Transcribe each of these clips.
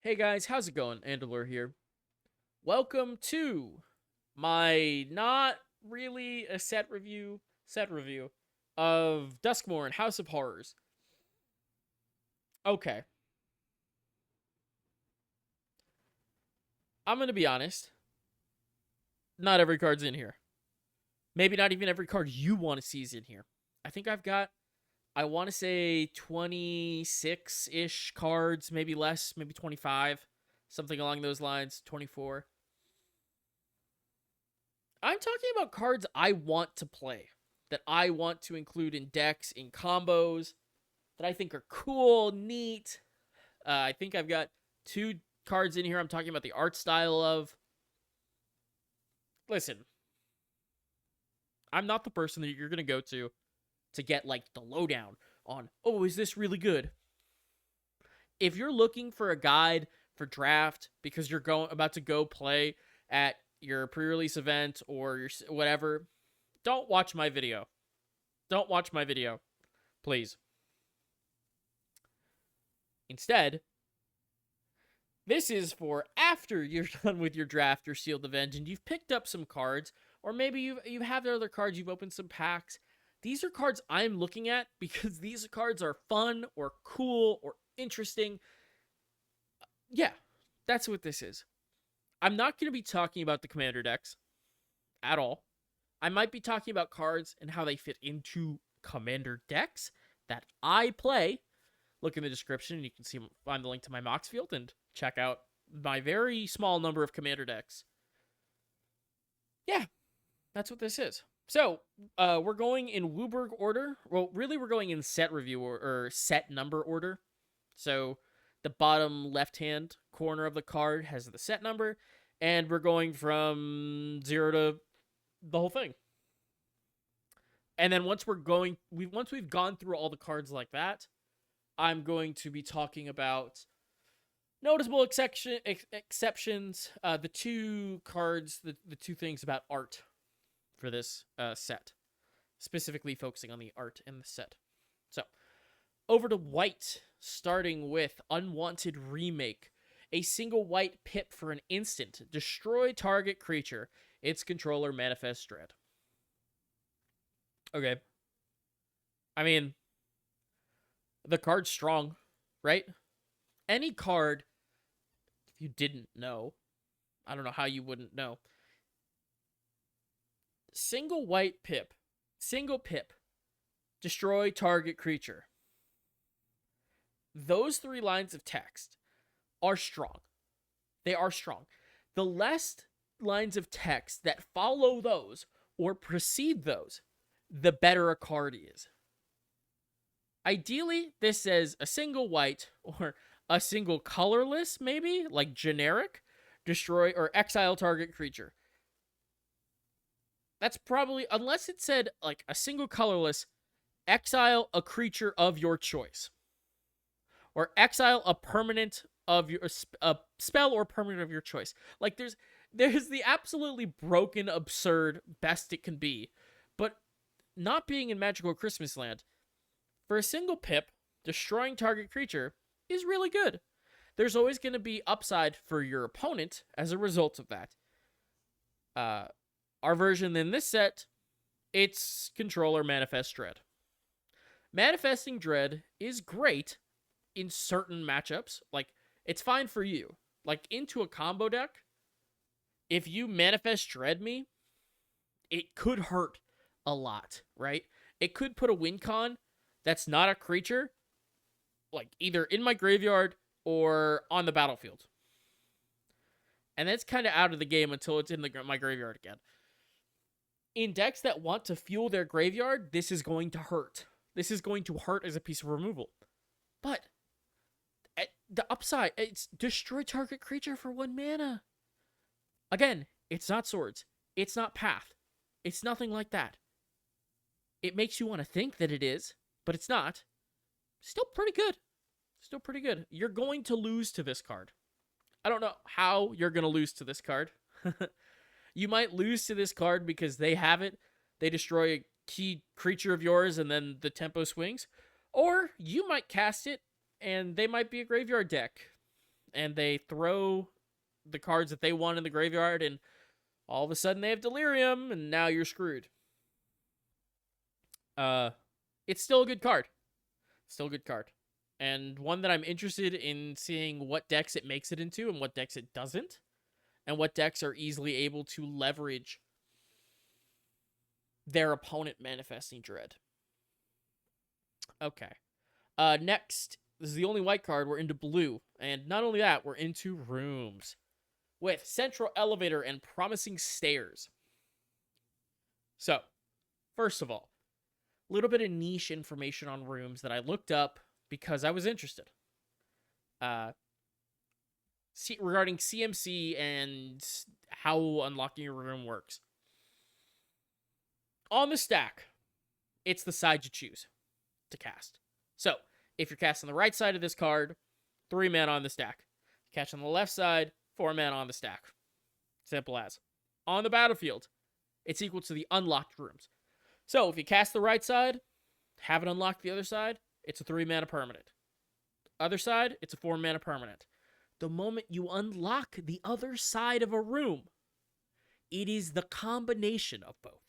Hey guys, how's it going? Andalor here. Welcome to my not really a set review of Duskmourn House of Horrors. Okay, I'm gonna be honest. Not every card's in here. Maybe not even every card you want to see is in here. I think I've got, I want to say 26-ish cards, maybe less, maybe 25, something along those lines, 24. I'm talking about cards I want to play, that I want to include in decks, in combos, that I think are cool, neat. I think I've got two cards in here I'm talking about the art style of. Listen, I'm not the person that you're going to go to get like the lowdown on, oh, is this really good? If you're looking for a guide for draft because you're about to go play at your pre-release event or your whatever, don't watch my video. Don't watch my video, please. Instead, this is for after you're done with your draft, your sealed event, and you've picked up some cards, or maybe you have other cards, you've opened some packs. These are cards I'm looking at because these cards are fun or cool or interesting. Yeah, that's what this is. I'm not going to be talking about the commander decks at all. I might be talking about cards and how they fit into commander decks that I play. Look in the description and you can find the link to my Mox field and check out my very small number of commander decks. Yeah, that's what this is. So, we're going in Wooburg order. Well, really, we're going in set review or set number order. So, the bottom left-hand corner of the card has the set number, and we're going from 0 to the whole thing. And then once we've gone through all the cards like that, I'm going to be talking about notable exceptions, the two cards, the two things about art for this set, specifically focusing on the art in the set. So, over to white, starting with Unwanted Remake. A single white pip for an instant. Destroy target creature. Its controller manifests dread. Okay. I mean, the card's strong, right? Any card, if you didn't know, I don't know how you wouldn't know. Single white pip. Single pip. Destroy target creature. Those three lines of text are strong. They are strong. The less lines of text that follow those or precede those, the better a card is. Ideally, this says a single white or a single colorless, maybe, like generic, destroy or exile target creature. That's probably, unless it said like a single colorless, exile a creature of your choice. Or exile a permanent of your a spell or permanent of your choice. Like there's the absolutely broken, absurd best it can be, but not being in Magical Christmas Land, for a single pip, destroying target creature is really good. There's always going to be upside for your opponent as a result of that. Our version in this set, its controller manifests dread. Manifesting dread is great in certain matchups. Like, it's fine for you. Like, into a combo deck, if you manifest dread me, it could hurt a lot, right? It could put a win con that's not a creature, like, either in my graveyard or on the battlefield. And that's kind of out of the game until it's in my graveyard again. In decks that want to fuel their graveyard, this is going to hurt. This is going to hurt as a piece of removal. But the upside, it's destroy target creature for 1 mana. Again, it's not swords. It's not path. It's nothing like that. It makes you want to think that it is, but it's not. Still pretty good. Still pretty good. You're going to lose to this card. I don't know how you're going to lose to this card. You might lose to this card because they have it. They destroy a key creature of yours and then the tempo swings. Or you might cast it and they might be a graveyard deck. and they throw the cards that they want in the graveyard, and all of a sudden they have Delirium, and now you're screwed. It's still a good card. Still a good card. And one that I'm interested in seeing what decks it makes it into and what decks it doesn't. And what decks are easily able to leverage their opponent manifesting dread. Okay. Next, this is the only white card. We're into blue. And not only that, we're into rooms. With Central Elevator and Promising Stairs. So, first of all, a little bit of niche information on rooms that I looked up because I was interested. Regarding CMC and how unlocking a room works. On the stack, it's the side you choose to cast. So, if you're casting the right side of this card, 3 mana on the stack. Catch on the left side, 4 mana on the stack. Simple as. On the battlefield, it's equal to the unlocked rooms. So, if you cast the right side, haven't unlocked the other side, it's a 3 mana permanent. Other side, it's a 4 mana permanent. The moment you unlock the other side of a room, it is the combination of both.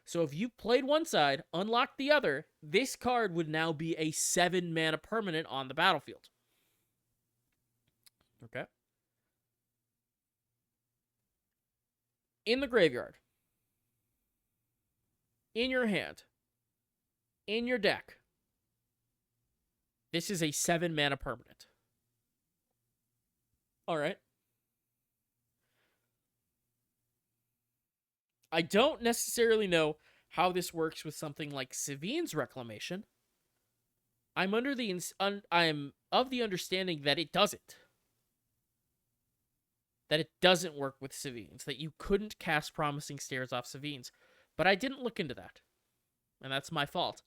So if you played one side, unlocked the other, this card would now be a 7 mana permanent on the battlefield. Okay. In the graveyard, in your hand, in your deck, this is a 7 mana permanent. Alright. I don't necessarily know how this works with something like Sevinne's Reclamation. I'm of the understanding that it doesn't. That it doesn't work with Sevinne's. That you couldn't cast Promising Stairs off Sevinne's. But I didn't look into that. And that's my fault.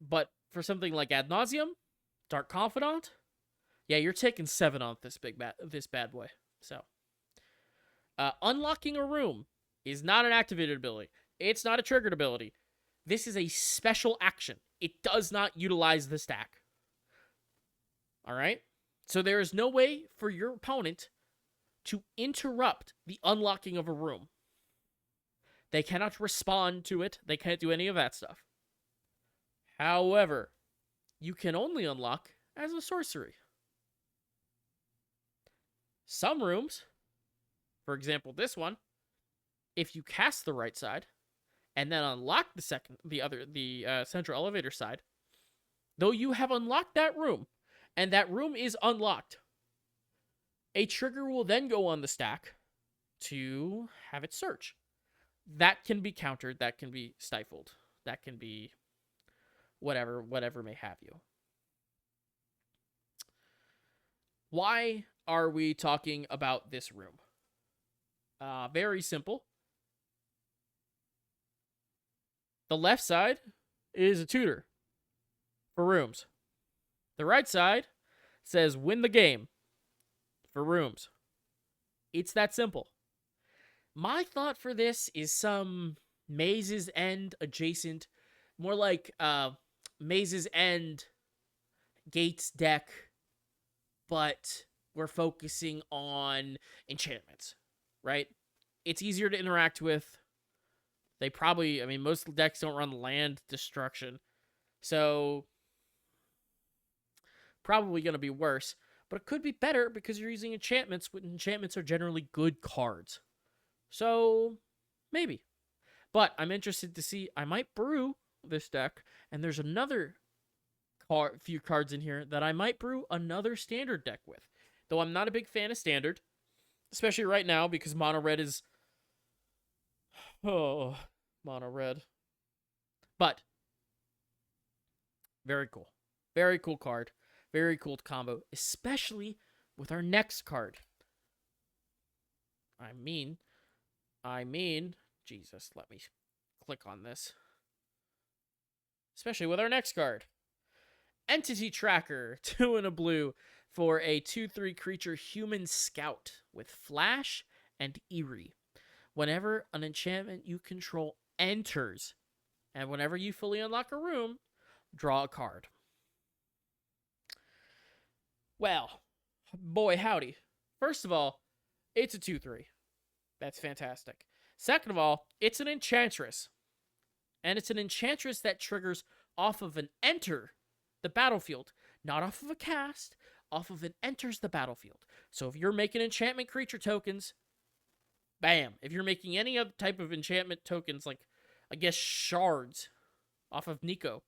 But for something like Ad Nauseam, Dark Confidant, yeah, you're taking 7 on this bad boy. So, unlocking a room is not an activated ability. It's not a triggered ability. This is a special action. It does not utilize the stack. All right? So there is no way for your opponent to interrupt the unlocking of a room. They cannot respond to it. They can't do any of that stuff. However, you can only unlock as a sorcery. Some rooms, for example this one, if you cast the right side and then unlock the central elevator side, though you have unlocked that room and that room is unlocked, a trigger will then go on the stack to have it search. That can be countered, that can be stifled, that can be whatever may have you. Why are we talking about this room? Very simple. The left side is a tutor for rooms. The right side says win the game for rooms. It's that simple. My thought for this is some Maze's End adjacent, more like Maze's End Gates deck, but we're focusing on enchantments, right? It's easier to interact with. They probably, most decks don't run land destruction, so probably going to be worse, but it could be better because you're using enchantments when enchantments are generally good cards. So, maybe. But I'm interested to see, I might brew this deck, and there's another few cards in here that I might brew another standard deck with. Though I'm not a big fan of standard, especially right now because mono red is... Oh, mono red. But, very cool. Very cool card. Very cool combo, especially with our next card. I mean, Jesus, let me click on this. Especially with our next card. Entity Tracker, 2 and a blue for a 2/3 creature human scout with flash and eerie. Whenever an enchantment you control enters, and whenever you fully unlock a room, draw a card. Well, boy, howdy. First of all, it's a 2/3. That's fantastic. Second of all, it's an enchantress. And it's an enchantress that triggers off of an enter the battlefield, not off of a cast, off of an enters the battlefield. So if you're making enchantment creature tokens, bam. If you're making any other type of enchantment tokens, like, I guess, shards off of Nico,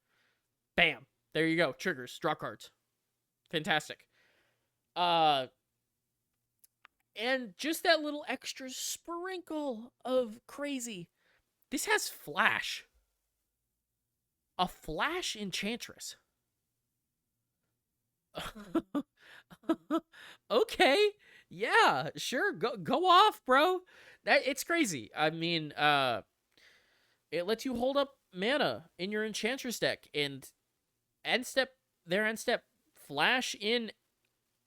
bam. There you go. Triggers, draw cards. Fantastic. Uh, and just that little extra sprinkle of crazy. This has flash. A flash enchantress. Okay. Yeah, sure. Go off, bro. It's crazy. I mean, it lets you hold up mana in your enchantress deck and end step flash in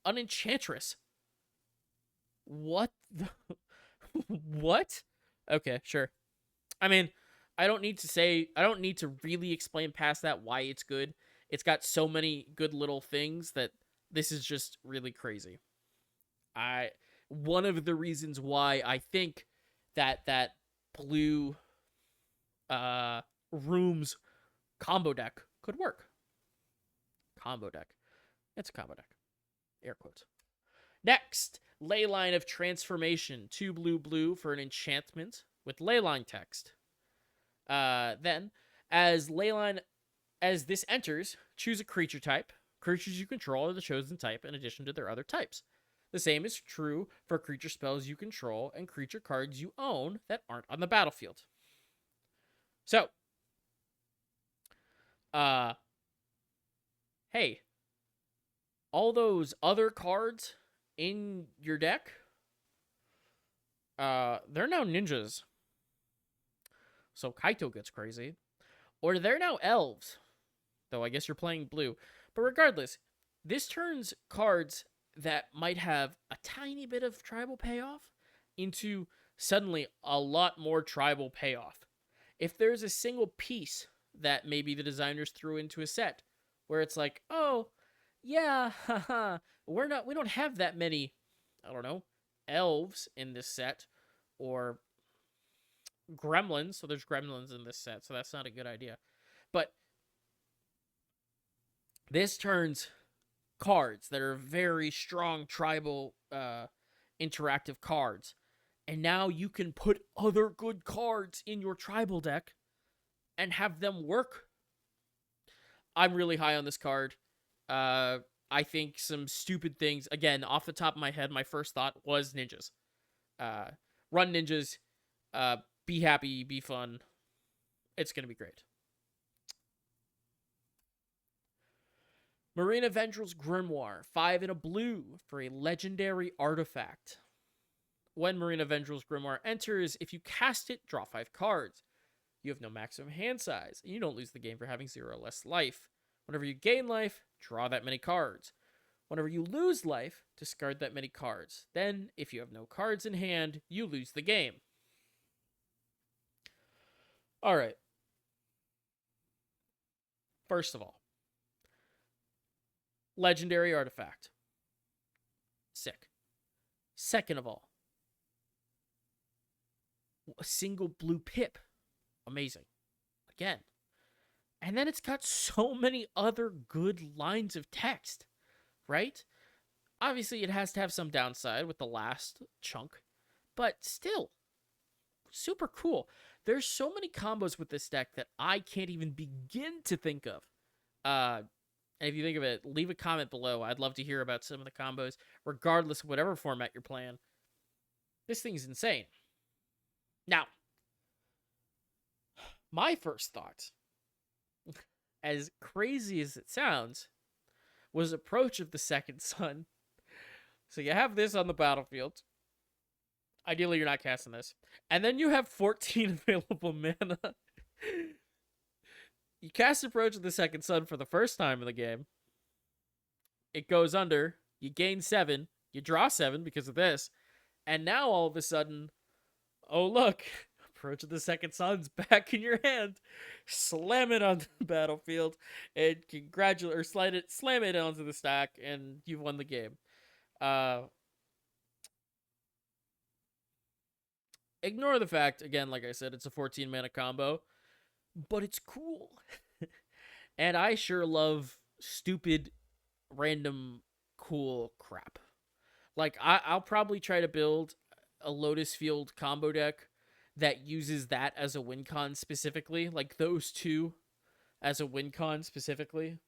an enchantress. What the what? Okay, sure. I mean, I don't need to really explain past that why it's good. It's got so many good little things that this is just really crazy. I One of the reasons why I think that blue rooms combo deck could work. Combo deck. It's a combo deck. Air quotes. Next, Leyline of Transformation. 2 blue for an enchantment with Leyline text. Then, as this enters, choose a creature type. Creatures you control are the chosen type in addition to their other types. The same is true for creature spells you control and creature cards you own that aren't on the battlefield. So, hey, all those other cards in your deck, they're now ninjas. So Kaito gets crazy. Or they're now elves. Though I guess you're playing blue. But regardless, this turns cards that might have a tiny bit of tribal payoff into suddenly a lot more tribal payoff. If there's a single piece that maybe the designers threw into a set where it's like, oh, yeah, haha, we don't have that many, I don't know, elves in this set, or gremlins. So there's gremlins in this set, so that's not a good idea. But this turns cards that are very strong tribal interactive cards, and now you can put other good cards in your tribal deck and have them work. I'm really high on this card. I think some stupid things. Again, off the top of my head, my first thought was ninjas. Run ninjas. Be happy, be fun. It's gonna be great. Marina Vendrill's Grimoire, 5 in a blue for a legendary artifact. When Marina Vendrill's Grimoire enters, if you cast it, draw 5 cards. You have no maximum hand size, and you don't lose the game for having 0 or less life. Whenever you gain life, draw that many cards. Whenever you lose life, discard that many cards. Then, if you have no cards in hand, you lose the game. Alright. First of all, legendary artifact. Sick. Second of all, a single blue pip. Amazing. Again. And then it's got so many other good lines of text, right? Obviously, it has to have some downside with the last chunk, but still, super cool. There's so many combos with this deck that I can't even begin to think of. And if you think of it, leave a comment below. I'd love to hear about some of the combos, regardless of whatever format you're playing. This thing's insane. Now, my first thought, as crazy as it sounds, was Approach of the Second Sun. So you have this on the battlefield. Ideally, you're not casting this. And then you have 14 available mana. You cast Approach of the Second Sun for the first time in the game. It goes under. You gain 7. You draw 7 because of this. And now, all of a sudden, oh, look. Approach of the Second Sun's back in your hand. Slam it onto the battlefield and congratulate or slam it onto the stack, and you've won the game. Ignore the fact, again, like I said, it's a 14 mana combo, but it's cool. And I sure love stupid, random, cool crap. Like, I'll probably try to build a Lotus Field combo deck that uses that as a win con specifically. Like, those two as a win con specifically.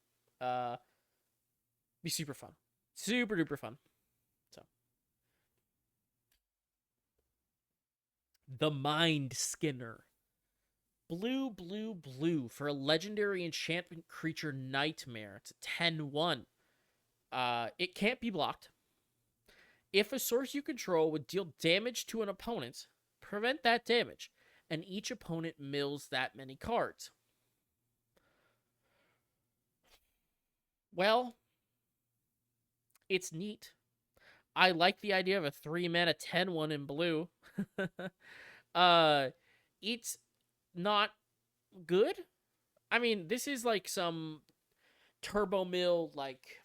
Be super fun. Super duper fun. So. The Mind Skinner. Blue, blue, blue for a legendary enchantment creature Nightmare. It's a 10-1. It can't be blocked. If a source you control would deal damage to an opponent, prevent that damage, and each opponent mills that many cards. Well, it's neat. I like the idea of a 3-mana 10-1 in blue. It's not good. I mean, this is like some turbo mill, like,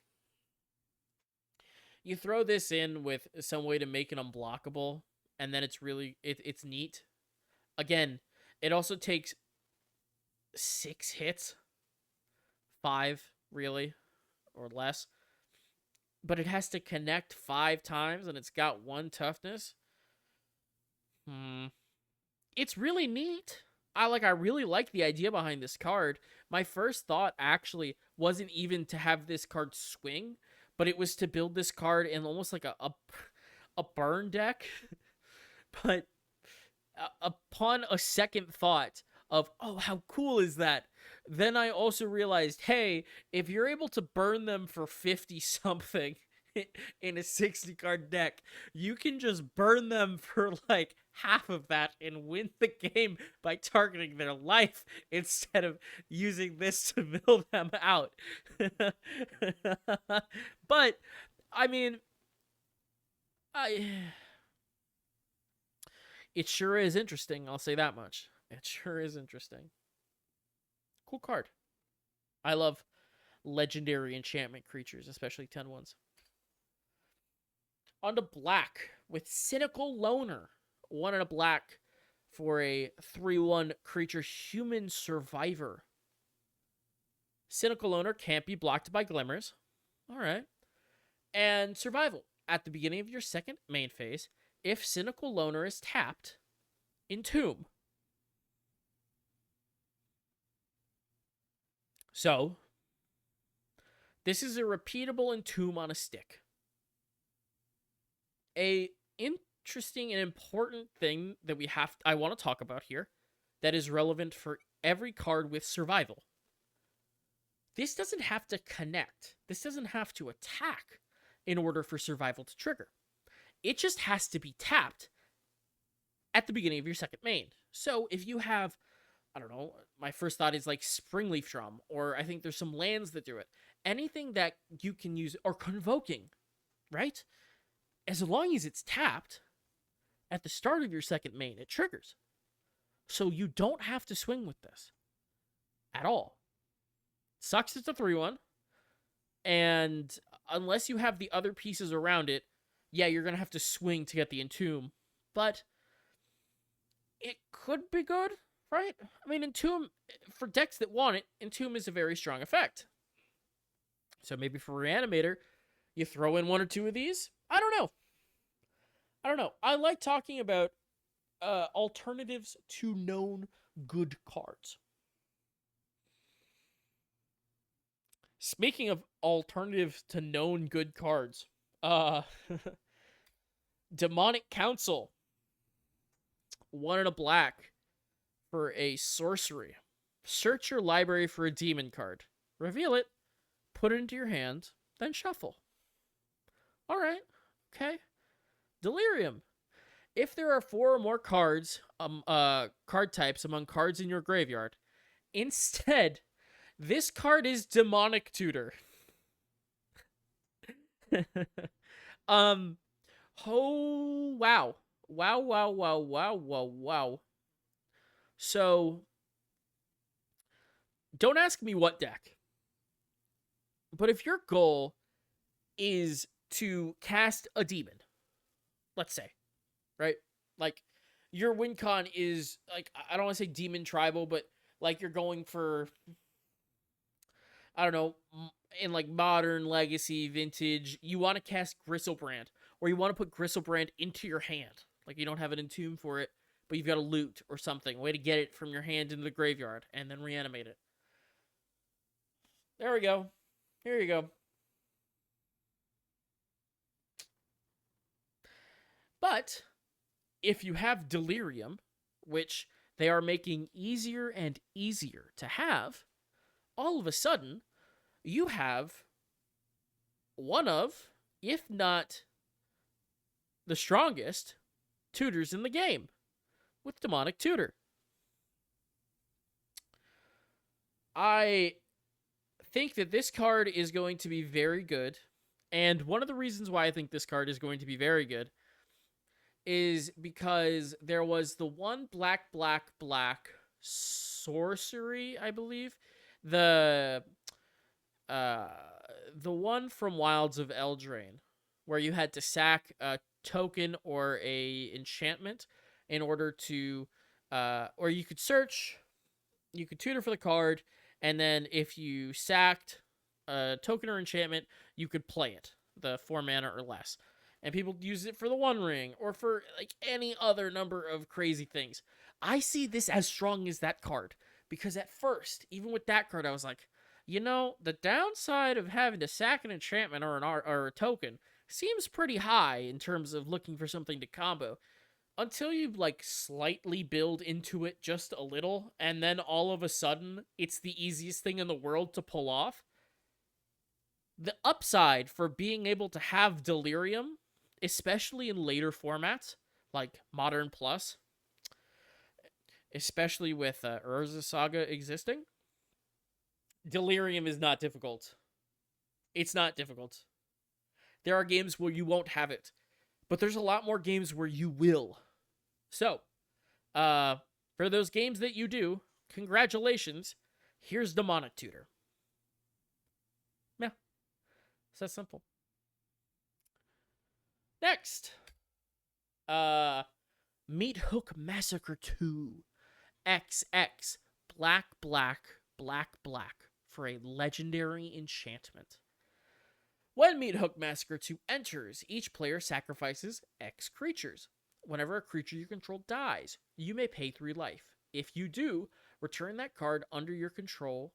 you throw this in with some way to make it unblockable, and then it's really it's neat. Again, it also takes 6 hits, 5 really, or less, but it has to connect 5 times, and it's got 1 toughness. It's really neat. I really like the idea behind this card. My first thought actually wasn't even to have this card swing, but it was to build this card in almost like a burn deck. But upon a second thought of, oh, how cool is that? Then I also realized, hey, if you're able to burn them for 50 something in a 60 card deck, you can just burn them for like half of that and win the game by targeting their life instead of using this to mill them out. But I mean, it sure is interesting, I'll say that much. It sure is interesting. Cool card. I love legendary enchantment creatures, especially 10-1s. On to black with Cynical Loner. 1 and a black for a 3-1 creature human survivor. Cynical Loner can't be blocked by glimmers. Alright. And survival. At the beginning of your second main phase, if Cynical Loner is tapped, entomb. So, this is a repeatable entomb on a stick. A interesting and important thing that I want to talk about here that is relevant for every card with survival. This doesn't have to connect. This doesn't have to attack in order for survival to trigger. It just has to be tapped at the beginning of your second main. So if you have, I don't know, my first thought is like Springleaf Drum, or I think there's some lands that do it. Anything that you can use, or Convoking, right? As long as it's tapped at the start of your second main, it triggers. So you don't have to swing with this at all. Sucks it's a 3-1. And unless you have the other pieces around it, yeah, you're going to have to swing to get the Entomb. But it could be good, right? I mean, Entomb, for decks that want it, Entomb is a very strong effect. So maybe for Reanimator, you throw in 1 or 2 of these. I don't know. I like talking about alternatives to known good cards. Speaking of alternatives to known good cards, Demonic Council. 1 and a black for a sorcery. Search your library for a demon card. Reveal it, put it into your hand, then shuffle. Alright, okay. Delirium. If there are 4 or more cards, card types among cards in your graveyard, instead, this card is Demonic Tutor. Oh, wow. Wow. So don't ask me what deck, but if your goal is to cast a demon, let's say, right? Like your win con is like, I don't want to say demon tribal, but like you're going for, I don't know, in like modern, legacy, vintage, you want to cast Gristlebrand, or you want to put Gristlebrand into your hand. Like you don't have an entomb for it, but you've got a loot or something, way to get it from your hand into the graveyard and then reanimate it. There we go. Here you go. But if you have Delirium, which they are making easier and easier to have, all of a sudden, you have one of, if not the strongest, tutors in the game with Demonic Tutor. I think that this card is going to be very good. And one of the reasons why I think this card is going to be very good is because there was the one black, black, black sorcery, I believe. The one from Wilds of Eldraine, where you had to sack a token or a enchantment in order to, or you could search, you could tutor for the card, and then if you sacked a token or enchantment, you could play it, the 4 mana or less. And people use it for the One Ring or for like any other number of crazy things. I see this as strong as that card because at first, even with that card, I was like, you know, the downside of having to sack an enchantment or an art or a token seems pretty high in terms of looking for something to combo. Until you like slightly build into it just a little, and then all of a sudden it's the easiest thing in the world to pull off. The upside for being able to have Delirium, especially in later formats like Modern Plus, especially with Urza Saga existing, Delirium is not difficult. It's not difficult. There are games where you won't have it, but there's a lot more games where you will. So, for those games that you do, congratulations. Here's Demonic Tutor. Yeah, it's that simple. Next, Meat Hook Massacre 2 XX Black Black Black Black for a legendary enchantment. When Meat Hook Massacre 2 enters, each player sacrifices X creatures. Whenever a creature you control dies, you may pay 3 life. If you do, return that card under your control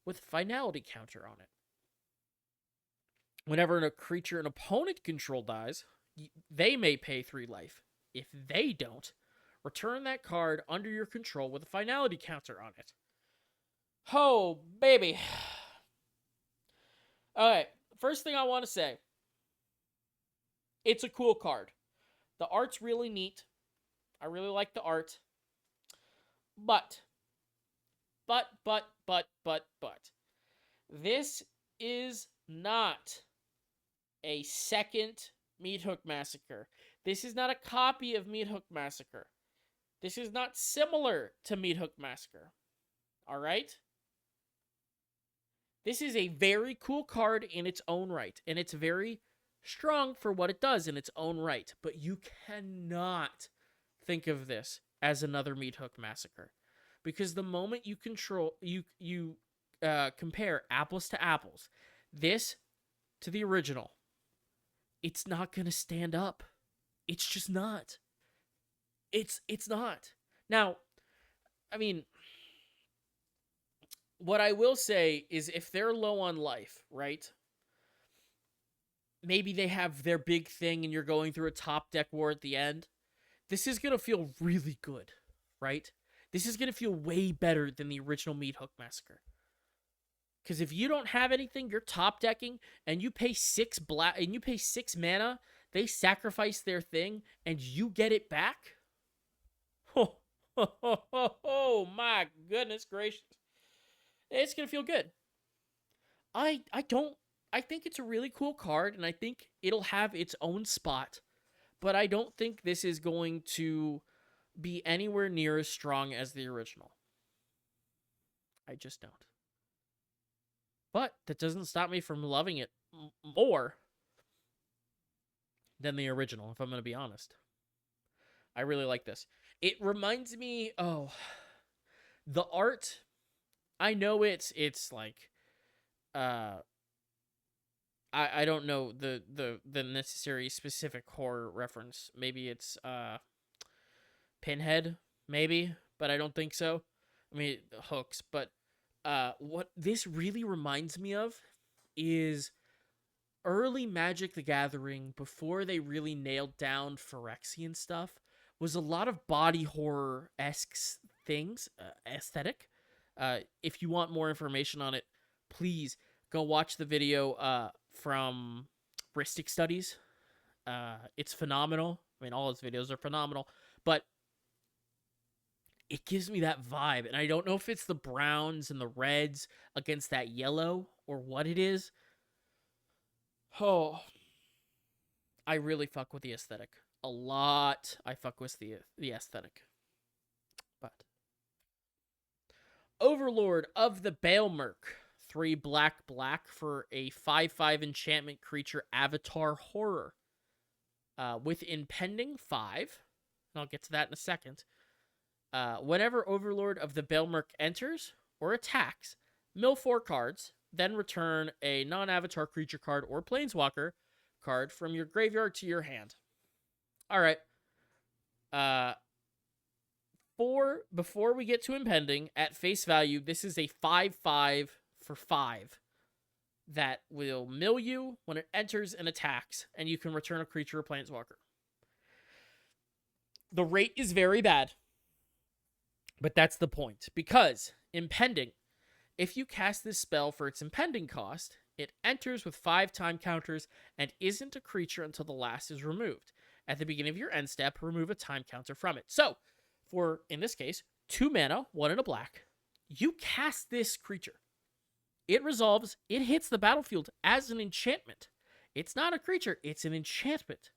with finality counter on it. Whenever a creature an opponent control dies, they may pay 3 life. If they don't, return that card under your control with a finality counter on it. Oh, baby. Alright, first thing I want to say. It's a cool card. The art's really neat. I really like the art. But. This is not a second Meat Hook Massacre. This is not a copy of Meat Hook Massacre. This is not similar to Meat Hook Massacre. Alright? This is a very cool card in its own right. And it's very strong for what it does in its own right. But you cannot think of this as another Meat Hook Massacre. Because the moment you compare apples to apples, this to the original, it's not going to stand up. It's just not. It's not. Now, I mean, what I will say is if they're low on life, right? Maybe they have their big thing and you're going through a top deck war at the end. This is going to feel really good, right? This is going to feel way better than the original Meat Hook Massacre. Because if you don't have anything, you're top decking, and you pay 6 mana, they sacrifice their thing, and you get it back. Oh my goodness gracious! It's gonna feel good. I think it's a really cool card, and I think it'll have its own spot. But I don't think this is going to be anywhere near as strong as the original. I just don't. But that doesn't stop me from loving it more than the original, if I'm going to be honest. I really like this. It reminds me, the art. I know it's like, I don't know the necessary specific horror reference. Maybe it's Pinhead, maybe, but I don't think so. I mean, hooks, but what this really reminds me of is early Magic the Gathering, before they really nailed down Phyrexian stuff, was a lot of body horror-esque things, aesthetic. If you want more information on it, please go watch the video from Ristic Studies. It's phenomenal. I mean, all his videos are phenomenal, but it gives me that vibe, and I don't know if it's the browns and the reds against that yellow or what it is. Oh, I really fuck with the aesthetic a lot. I fuck with the aesthetic. But Overlord of the Baelmerk, 3 black for a 5/5 enchantment creature avatar horror. With impending 5, and I'll get to that in a second. Whenever Overlord of the Baelmerk enters or attacks, mill 4 cards, then return a non-avatar creature card or planeswalker card from your graveyard to your hand. All right. Before we get to impending, at face value, this is a 5/5 for 5 that will mill you when it enters and attacks, and you can return a creature or planeswalker. The rate is very bad, but that's the point, because impending, if you cast this spell for its impending cost, it enters with 5 time counters and isn't a creature until the last is removed. At the beginning of your end step, remove a time counter from it. So, for, in this case, 2 mana, 1 and a black, you cast this creature. It resolves, it hits the battlefield as an enchantment. It's not a creature, it's an enchantment.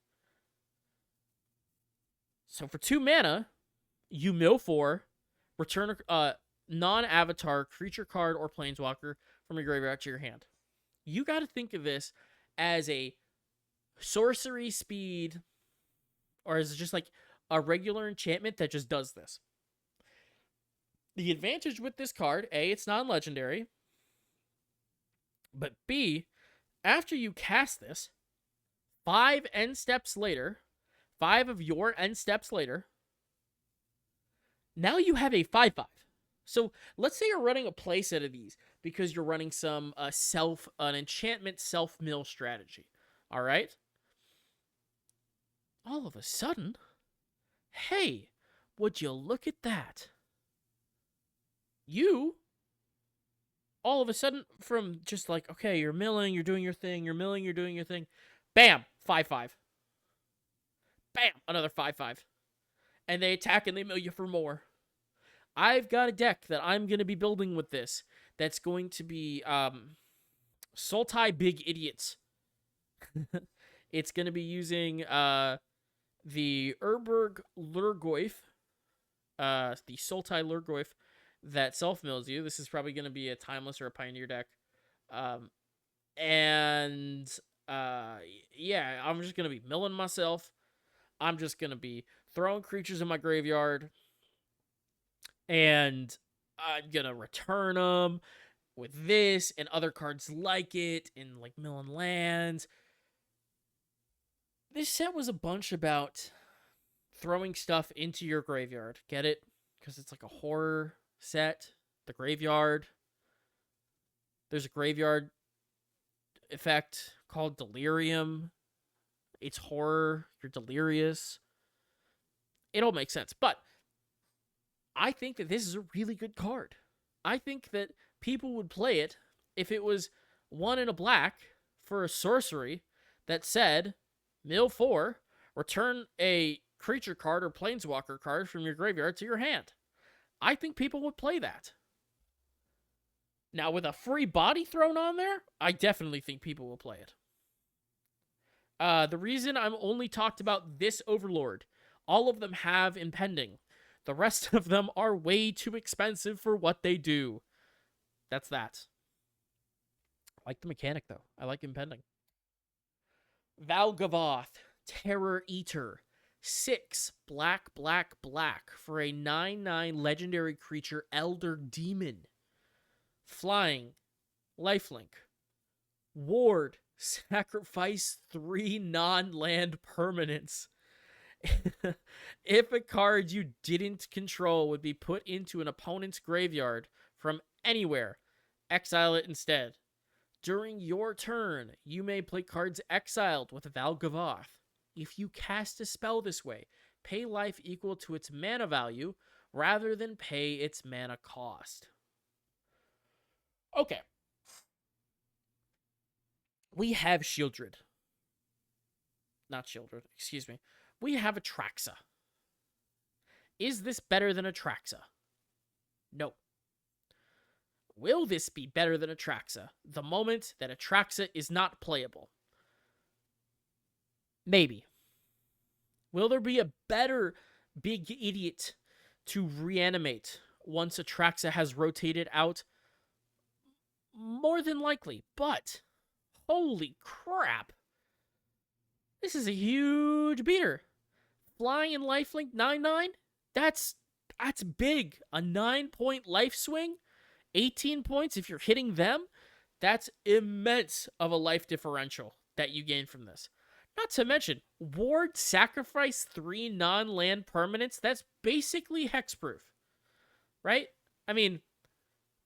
So for 2 mana, you mill 4, return a non-avatar creature card or planeswalker from your graveyard to your hand. You got to think of this as a sorcery speed, or is it just like a regular enchantment that just does this? The advantage with this card, A, it's non-legendary, but B, after you cast this, 5 end steps later, 5 of your end steps later, now you have a 5/5. So let's say you're running a playset of these because you're running some an enchantment self-mill strategy. All right? All of a sudden, hey, would you look at that? You, all of a sudden, from just like, okay, you're milling, you're doing your thing, you're milling, you're doing your thing, bam, 5/5. Bam, another 5/5. And they attack and they mill you for more. I've got a deck that I'm going to be building with this that's going to be Sultai Big Idiots. It's going to be using the Urberg Lurgoyf, the Sultai Lurgoyf that self-mills you. This is probably going to be a Timeless or a Pioneer deck. Yeah, I'm just going to be milling myself. I'm just going to be throwing creatures in my graveyard, and I'm going to return them with this and other cards like it, and like milling lands. This set was a bunch about throwing stuff into your graveyard. Get it? Because it's like a horror set. The graveyard. There's a graveyard effect called Delirium. It's horror. You're delirious. It all makes sense. But I think that this is a really good card. I think that people would play it if it was 1 and a black for a sorcery that said, mill 4, return a creature card or planeswalker card from your graveyard to your hand. I think people would play that. Now, with a free body thrown on there, I definitely think people will play it. The reason I'm only talked about this Overlord, all of them have impending. The rest of them are way too expensive for what they do. That's that. I like the mechanic, though. I like impending. Valgavoth, Terror Eater. 6 black, black, black for a 9/9 legendary creature, Elder Demon. Flying, lifelink. Ward, sacrifice 3 non-land permanents. If a card you didn't control would be put into an opponent's graveyard from anywhere, exile it instead. During your turn, you may play cards exiled with Valgavoth. If you cast a spell this way, pay life equal to its mana value rather than pay its mana cost. Okay. We have Shieldred. Not Shieldred, excuse me. We have Atraxa. Is this better than Atraxa? No. Will this be better than Atraxa the moment that Atraxa is not playable? Maybe. Will there be a better big idiot to reanimate once Atraxa has rotated out? More than likely, but holy crap. This is a huge beater. Flying and lifelink 9/9? That's big. A 9-point life swing? 18 points if you're hitting them? That's immense of a life differential that you gain from this. Not to mention, Ward sacrifice 3 non-land permanents. That's basically hexproof. Right? I mean,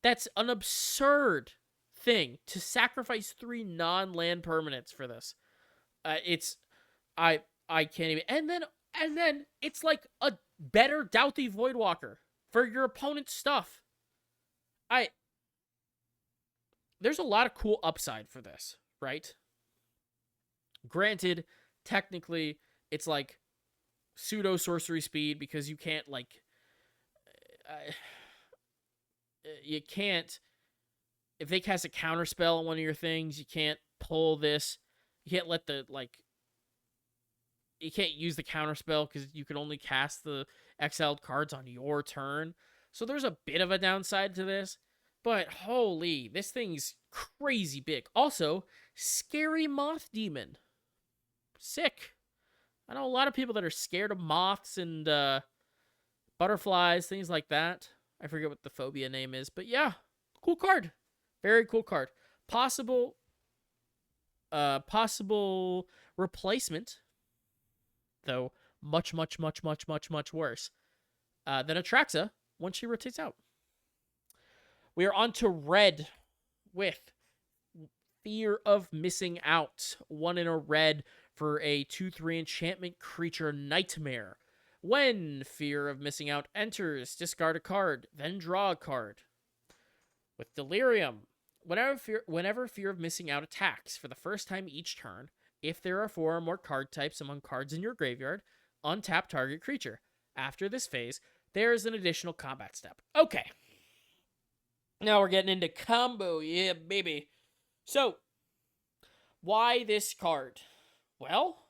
that's an absurd thing to sacrifice 3 non-land permanents for this. I can't even. And then it's like a better Doughty Voidwalker for your opponent's stuff. There's a lot of cool upside for this, right? Granted, technically, it's like pseudo sorcery speed because you can't you can't, if they cast a counter spell on one of your things, you can't pull this. You can't let you can't use the counter spell because you can only cast the exiled cards on your turn. So there's a bit of a downside to this, but holy, this thing's crazy big. Also, Scary Moth Demon. Sick. I know a lot of people that are scared of moths and butterflies, things like that. I forget what the phobia name is, but yeah, cool card. Very cool card. Possible replacement, though much worse than Atraxa once she rotates out. We are on to red with Fear of Missing Out. 1 in a red for a 2/3 enchantment creature, Nightmare. When Fear of Missing Out enters, discard a card, then draw a card. With Delirium, whenever Fear of Missing Out attacks for the first time each turn, if there are 4 or more card types among cards in your graveyard, untap target creature. After this phase, there is an additional combat step. Okay. Now we're getting into combo. Yeah, baby. So, why this card? Well,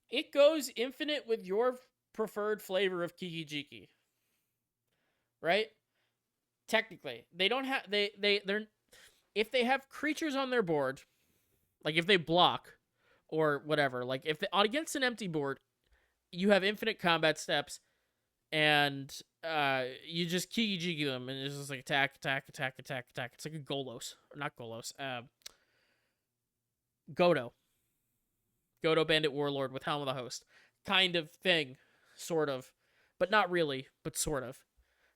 it goes infinite with your preferred flavor of Kiki-Jiki. Right? Technically. They don't have they're if they have creatures on their board, like if they block or whatever, like if against an empty board, you have infinite combat steps and you just Kiki-Jiki them and it's just like attack. It's like a Golos. Or not Golos. Godo Bandit Warlord with Helm of the Host. Kind of thing. Sort of. But not really, but sort of.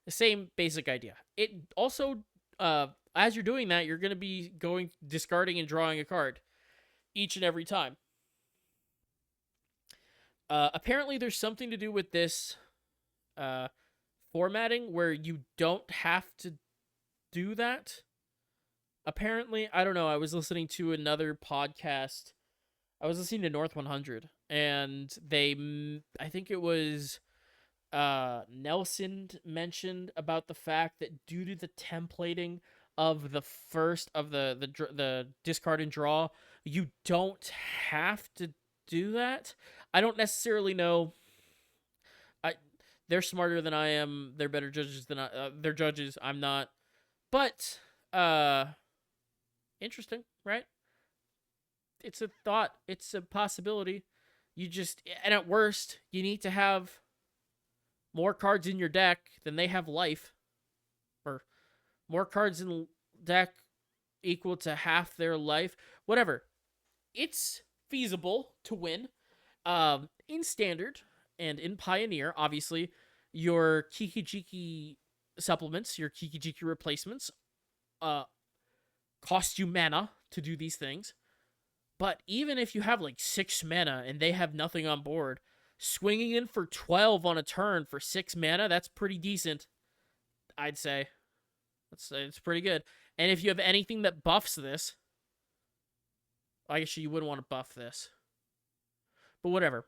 The same basic idea. It also, as you're doing that, you're going to be discarding and drawing a card each and every time. Apparently, there's something to do with this formatting where you don't have to do that. Apparently, I don't know. I was listening to another podcast. I was listening to North 100, and I think it was Nelson mentioned about the fact that due to the templating of the first of the discard and draw, you don't have to do that. I don't necessarily know. I They're smarter than I am. They're better judges than they're judges. I'm not. But uh interesting, right? It's a thought. It's a possibility. And at worst, you need to have more cards in your deck than they have life, or more cards in deck equal to half their life. Whatever. It's feasible to win. In standard and in Pioneer, obviously, your Kiki-Jiki supplements, your Kiki-Jiki replacements, cost you mana to do these things. But even if you have like 6 mana and they have nothing on board, swinging in for 12 on a turn for 6 mana, that's pretty decent, I'd say. It's pretty good. And if you have anything that buffs this, I guess you wouldn't want to buff this. But whatever.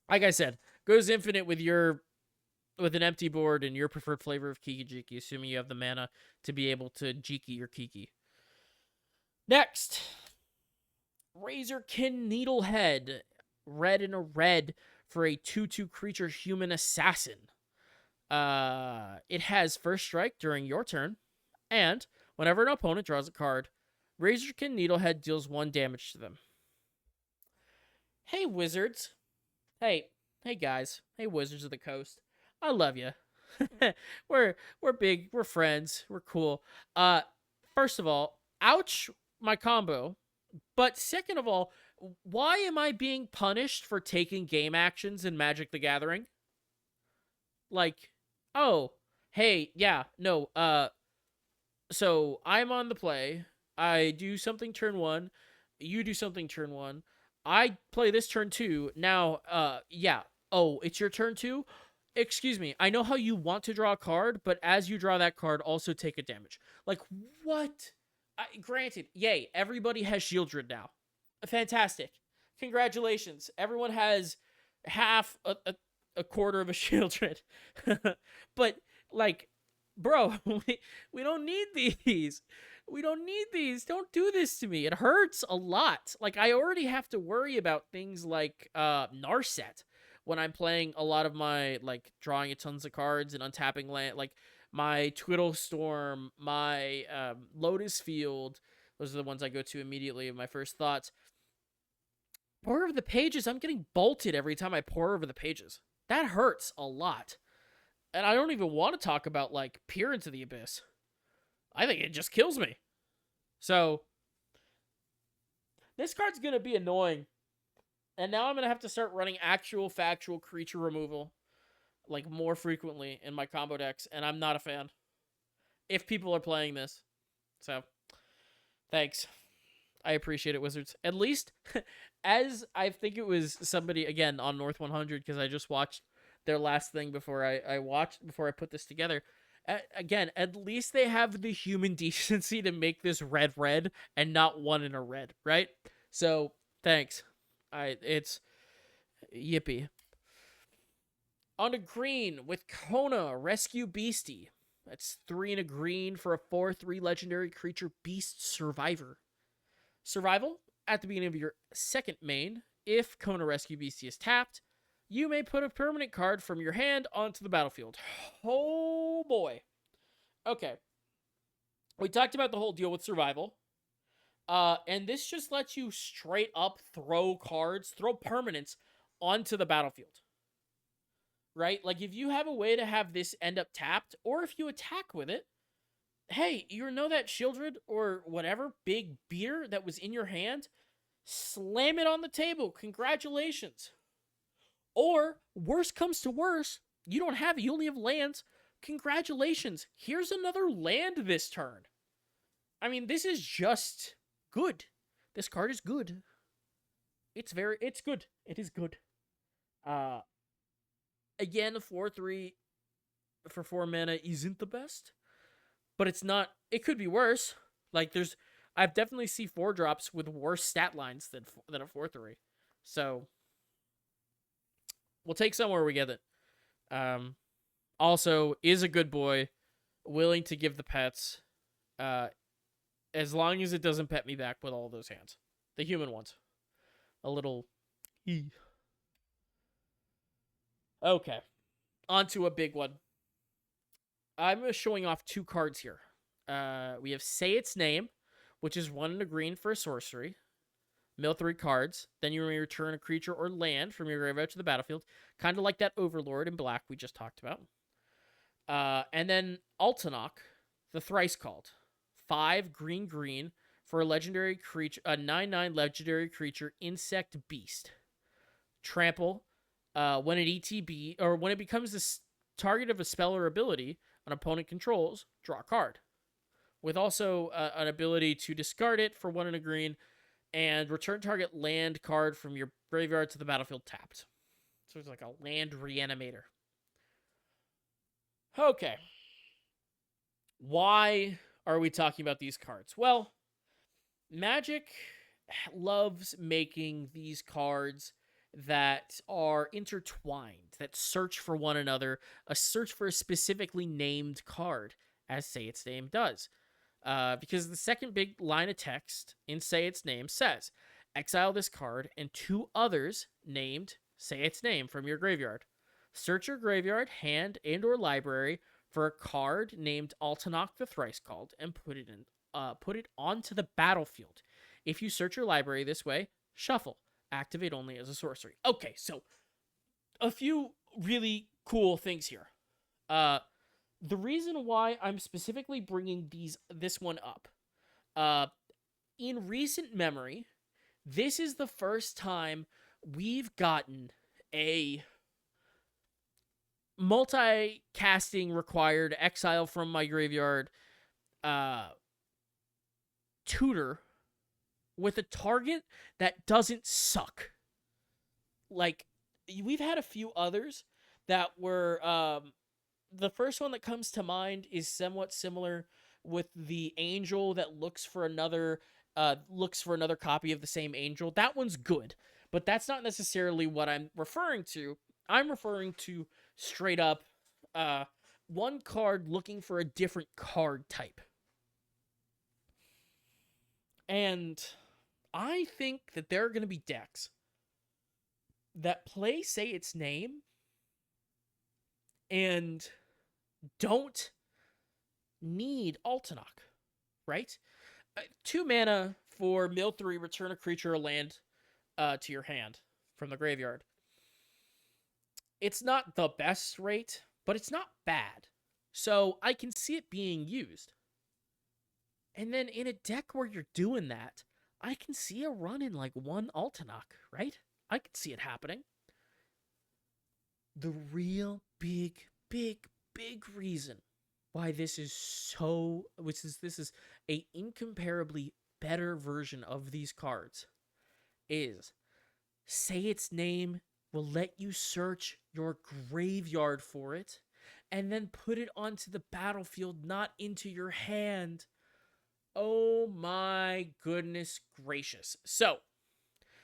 Like I said, goes infinite with an empty board and your preferred flavor of Kiki-Jiki, assuming you have the mana to be able to Jiki your Kiki. Next, Razorkin Needlehead, red and a red for a 2/2 creature human assassin. It has first strike during your turn, and whenever an opponent draws a card, Razorkin Needlehead deals 1 damage to them. Hey, Wizards. Hey guys. Hey, Wizards of the Coast. I love you. we're big. We're friends. We're cool. First of all, ouch, my combo. But second of all, why am I being punished for taking game actions in Magic the Gathering? Like, oh, hey, yeah, no, so I'm on the play. I do something turn 1. You do something turn 1. I play this turn 2. Now, yeah. Oh, it's your turn 2? Excuse me. I know how you want to draw a card, but as you draw that card, also take a damage. Like, what? Granted, yay, everybody has Shieldred now. Fantastic. Congratulations. Everyone has half a quarter of a Shieldred. But, like, bro, we don't need these. We don't need these. Don't do this to me. It hurts a lot. Like, I already have to worry about things like Narset when I'm playing a lot of my, like, drawing a tons of cards and untapping land, like my Twiddle Storm, my Lotus Field. Those are the ones I go to immediately in my first thoughts. Pour over the pages, I'm getting bolted every time I pour over the pages. That hurts a lot. And I don't even want to talk about, like, Peer into the Abyss. I think it just kills me. So, this card's going to be annoying. And now I'm going to have to start running actual factual creature removal, like, more frequently in my combo decks. And I'm not a fan. If people are playing this. So, thanks. I appreciate it, Wizards. At least, as I think it was somebody, again, on North 100, because I just watched their last thing before I put this together. Again, at least they have the human decency to make this red and not 1 in a red, right? So, thanks. It's yippee. On a green with Kona, Rescue Beastie. That's 3 and a green for a 4/3 legendary creature beast survivor. Survival, at the beginning of your second main, if Kona Rescue Beastie is tapped, you may put a permanent card from your hand onto the battlefield. Oh boy. Okay. We talked about the whole deal with survival. And this just lets you straight up throw permanents onto the battlefield. Right? Like, if you have a way to have this end up tapped, or if you attack with it, hey, you know that Shieldred or whatever big beater that was in your hand? Slam it on the table. Congratulations. Or, worst comes to worst, you don't have it. You only have lands. Congratulations. Here's another land this turn. I mean, this is just good. This card is good. It's good. It is good. Again, 4/3 for 4 mana isn't the best. But it's not, it could be worse. Like, I've definitely seen 4-drops with worse stat lines than a 4/3. So, we'll take somewhere we get it. Also, is a good boy, willing to give the pets, as long as it doesn't pet me back with all those hands. The human ones. A little Okay, on to a big one. I'm showing off 2 cards here. We have Say Its Name, which is 1 and a green for a sorcery. Mill 3 cards. Then you may return a creature or land from your graveyard to the battlefield. Kind of like that Overlord in black we just talked about. And then Altanok, the Thrice Called. 5 green green for a legendary creature, a 9/9 legendary creature, insect beast. Trample. When it ETB, or when it becomes the target of a spell or ability an opponent controls, draw a card. With also an ability to discard it for 1 and a green and return target land card from your graveyard to the battlefield tapped. So it's like a land reanimator. Okay. Why are we talking about these cards? Well, Magic loves making these cards that are intertwined, that search for one another, a search for a specifically named card, as Say Its Name does. Because the second big line of text in Say Its Name says, exile this card and 2 others named Say Its Name from your graveyard. Search your graveyard, hand, and or library for a card named Altanok the Thrice Called and put it onto the battlefield. If you search your library this way, shuffle. Activate only as a sorcery. Okay, so a few really cool things here. The reason why I'm specifically bringing this one up, in recent memory, this is the first time we've gotten a multi-casting required exile from my graveyard tutor with a target that doesn't suck. Like, we've had a few others that were the first one that comes to mind is somewhat similar with the angel that looks for another copy of the same angel. That one's good, but that's not necessarily what I'm referring to. I'm referring to straight up one card looking for a different card type. And I think that there are going to be decks that play Say Its Name and don't need Altanok, right? 2 mana for mill 3, return a creature or land to your hand from the graveyard. It's not the best rate, but it's not bad. So I can see it being used. And then in a deck where you're doing that, I can see a run in like 1 Altanok, right? I can see it happening. The real big reason why this is a incomparably better version of these cards is Say Its Name will let you search your graveyard for it and then put it onto the battlefield, not into your hand. Oh my goodness gracious. So,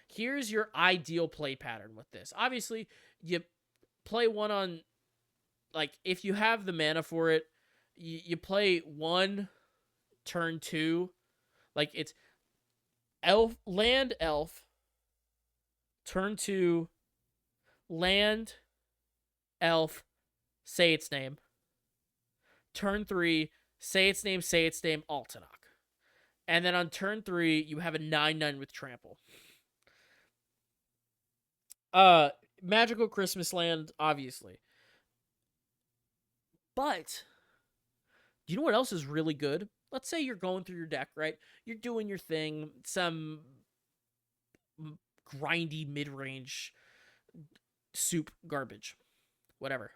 here's your ideal play pattern with this. Obviously, you play one on, like, if you have the mana for it, you play 1, turn 2. Like, it's land elf, turn 2, land elf, Say Its Name. Turn 3, Say Its Name, Altanok. And then on turn 3, you have a 9/9 with trample. Magical Christmas Land, obviously. But do you know what else is really good? Let's say you're going through your deck, right? You're doing your thing, some grindy mid-range soup garbage, whatever.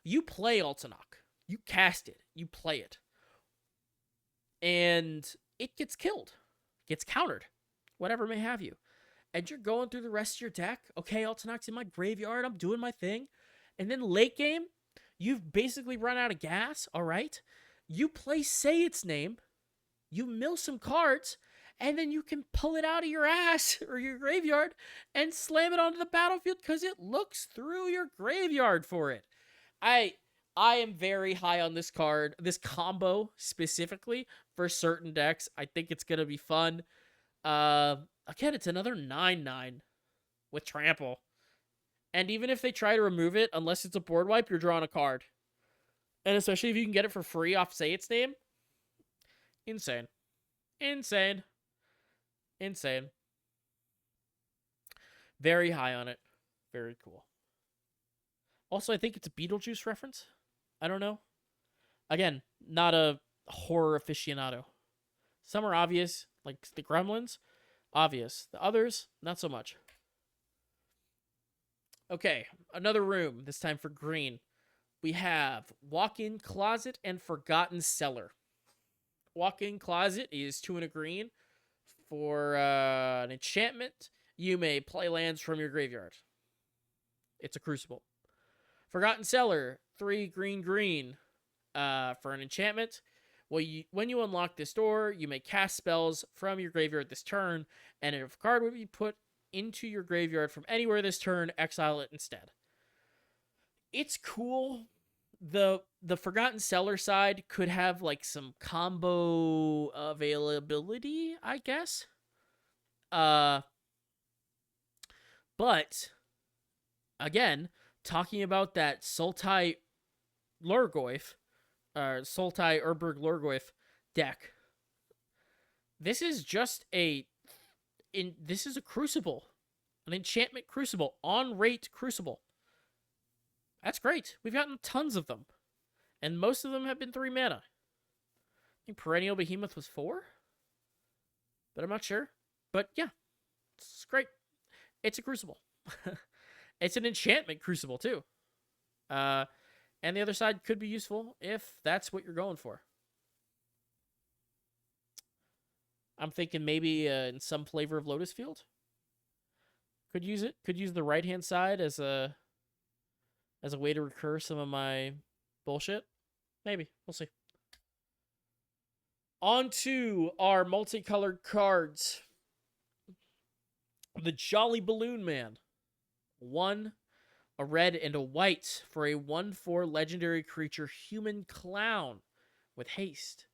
You play Altanok. You cast it. You play it. And it gets killed. Gets countered. Whatever may have you. And you're going through the rest of your deck. Okay, Altanok's in my graveyard. I'm doing my thing. And then late game, you've basically run out of gas, all right? You play Say Its Name. You mill some cards. And then you can pull it out of your ass or your graveyard and slam it onto the battlefield because it looks through your graveyard for it. I am very high on this card, this combo specifically for certain decks. I think it's going to be fun. Again, it's another 9/9 with trample. And even if they try to remove it, unless it's a board wipe, you're drawing a card. And especially if you can get it for free off Say Its Name. Insane. Insane. Insane. Very high on it. Very cool. Also, I think it's a Beetlejuice reference. I don't know. Again, not a horror aficionado. Some are obvious, like the Gremlins. Obvious. The others, not so much. Okay, another room, this time for green. We have Walk-in Closet and Forgotten Cellar. Walk-in Closet is 2 and a green. For an enchantment, you may play lands from your graveyard. It's a Crucible. Forgotten Cellar, 3 green. For an enchantment, when you unlock this door, you may cast spells from your graveyard this turn, and if a card would be put into your graveyard from anywhere this turn, exile it instead. It's cool. The Forgotten Cellar side could have like some combo availability, I guess. But again, talking about that Sultai Lurgoyf, Sultai Urberg Lurgoyf deck. This is just this is a Crucible, an enchantment Crucible, on rate Crucible. That's great. We've gotten tons of them, and most of them have been 3 mana. I think Perennial Behemoth was 4, but I'm not sure. But yeah, it's great. It's a Crucible. It's an enchantment Crucible too. And the other side could be useful if that's what you're going for. I'm thinking maybe in some flavor of Lotus Field. Could use it. Could use the right-hand side as a way to recur some of my bullshit. Maybe. We'll see. On to our multicolored cards. The Jolly Balloon Man. 1, a red, and a white for a 1/4 legendary creature, Human Clown, with haste.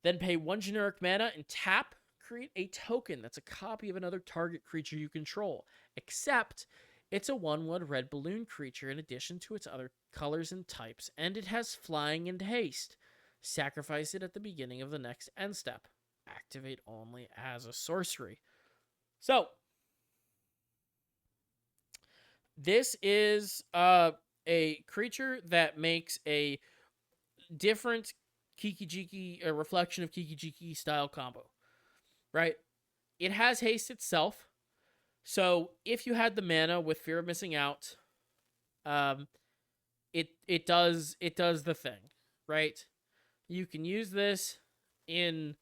Then pay 1 generic mana and tap. Create a token that's a copy of another target creature you control, except it's a 1/1 red balloon creature in addition to its other colors and types, and it has flying and haste. Sacrifice it at the beginning of the next end step. Activate only as a sorcery. So, this is a creature that makes a different Kiki-Jiki, a reflection of Kiki-Jiki style combo, right? It has haste itself, so if you had the mana with Fear of Missing Out, it does the thing, right? You can use this in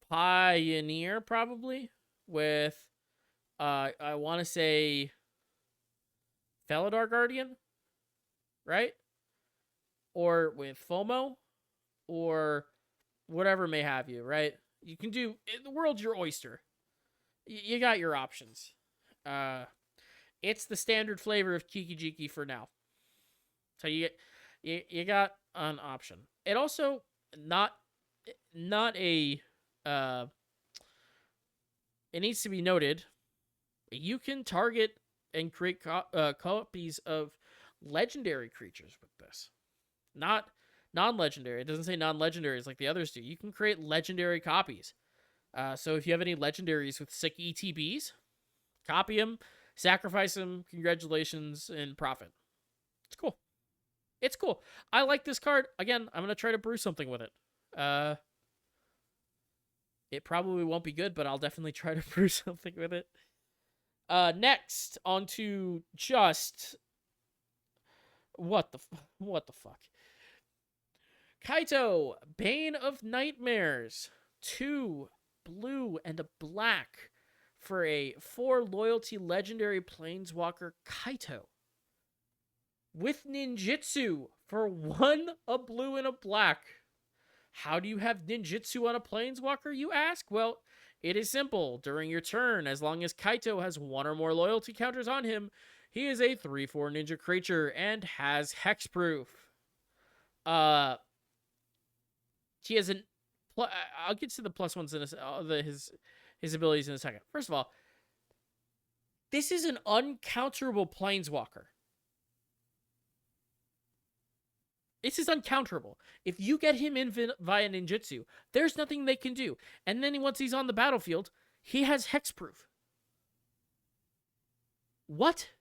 Pioneer probably with I want to say Felidar Guardian, right? Or with FOMO, or whatever may have you, right? You can do, the world's your oyster. You got your options. It's the standard flavor of Kiki-Jiki for now. So you got an option. It also not a it needs to be noted, you can target and create copies of legendary creatures with this. Not non-legendary. It doesn't say non-legendaries like the others do. You can create legendary copies. So if you have any legendaries with sick ETBs, copy them, sacrifice them, congratulations, and profit. It's cool. It's cool. I like this card. Again, I'm going to try to brew something with it. It probably won't be good, but I'll definitely try to brew something with it. Next, on to just... What the fuck? Kaito, Bane of Nightmares. 2 blue and a black for a 4 loyalty legendary planeswalker Kaito. With ninjutsu for 1 a blue and a black. How do you have ninjutsu on a planeswalker, you ask? Well, it is simple. During your turn, as long as Kaito has 1 or more loyalty counters on him, he is a 3/4 ninja creature and has hexproof. He has an... I'll get to the +1s in his abilities in a second. First of all, This is an uncounterable planeswalker. This is uncounterable. If you get him in via ninjutsu, there's nothing they can do. And then once he's on the battlefield, he has hexproof. What?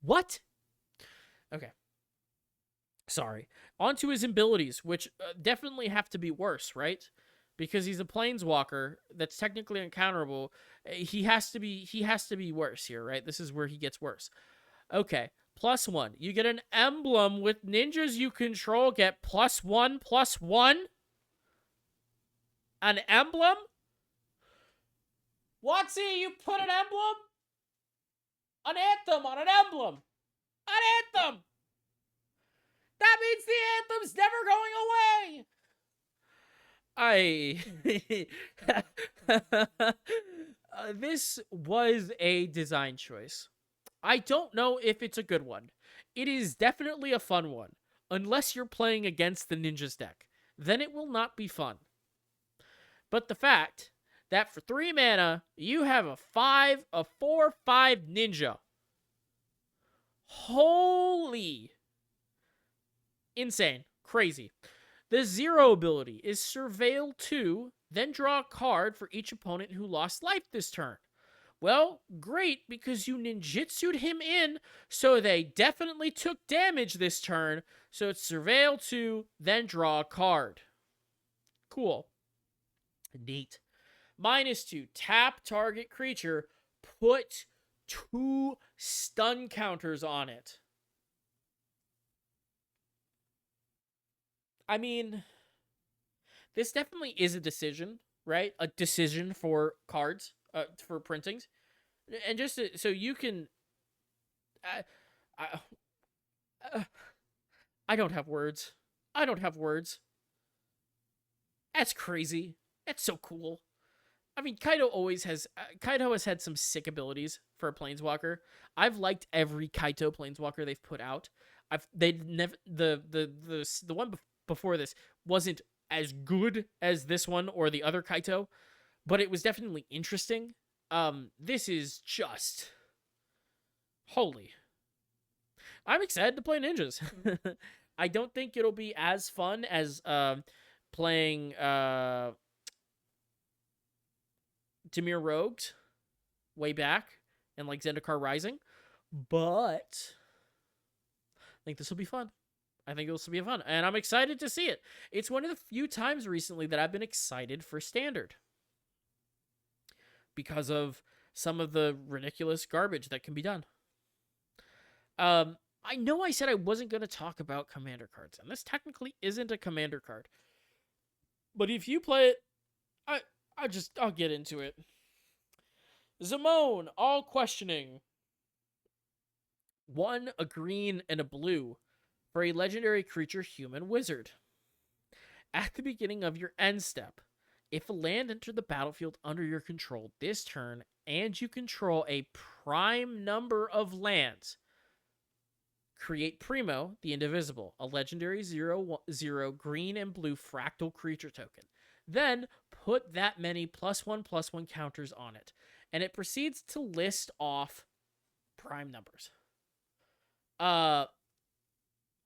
What? Okay. Sorry. On to his abilities, which definitely have to be worse, right? Because he's a planeswalker that's technically uncounterable. He has to be worse here, right? This is where he gets worse. Okay. +1. You get an emblem with ninjas you control get +1/+1. An emblem? Watsy, you put an emblem? An anthem on an emblem. An anthem! That means the anthem's never going away! This was a design choice. I don't know if it's a good one. It is definitely a fun one. Unless you're playing against the ninjas deck. Then it will not be fun. But the fact that for 3 mana, you have a 4/5 ninja. Holy. Insane. Crazy. The 0 ability is Surveil 2, then draw a card for each opponent who lost life this turn. Well, great, because you ninjutsu'd him in, so they definitely took damage this turn. So it's Surveil 2, then draw a card. Cool. Neat. -2, tap target creature, put 2 stun counters on it. I mean, this definitely is a decision, right? A decision for cards, for printings. And just so you can... I don't have words. I don't have words. That's crazy. That's so cool. I mean, Kaito has had some sick abilities for a planeswalker. I've liked every Kaito planeswalker they've put out. The one before this wasn't as good as this one or the other Kaito, but it was definitely interesting. This is just holy. I'm excited to play ninjas. I don't think it'll be as fun as playing Dimir Rogues way back and like Zendikar Rising, but I think this will be fun. I think this will be fun, and I'm excited to see it. It's one of the few times recently that I've been excited for Standard because of some of the ridiculous garbage that can be done. I know I said I wasn't going to talk about commander cards, and this technically isn't a commander card. But if you play it, I'll get into it. Zamone, all questioning. 1, a green, and a blue for a legendary creature human wizard. At the beginning of your end step, if a land entered the battlefield under your control this turn, and you control a prime number of lands, create Primo, the Indivisible, a legendary 0/0 green and blue fractal creature token. Then put that many +1/+1 counters on it, and it proceeds to list off prime numbers.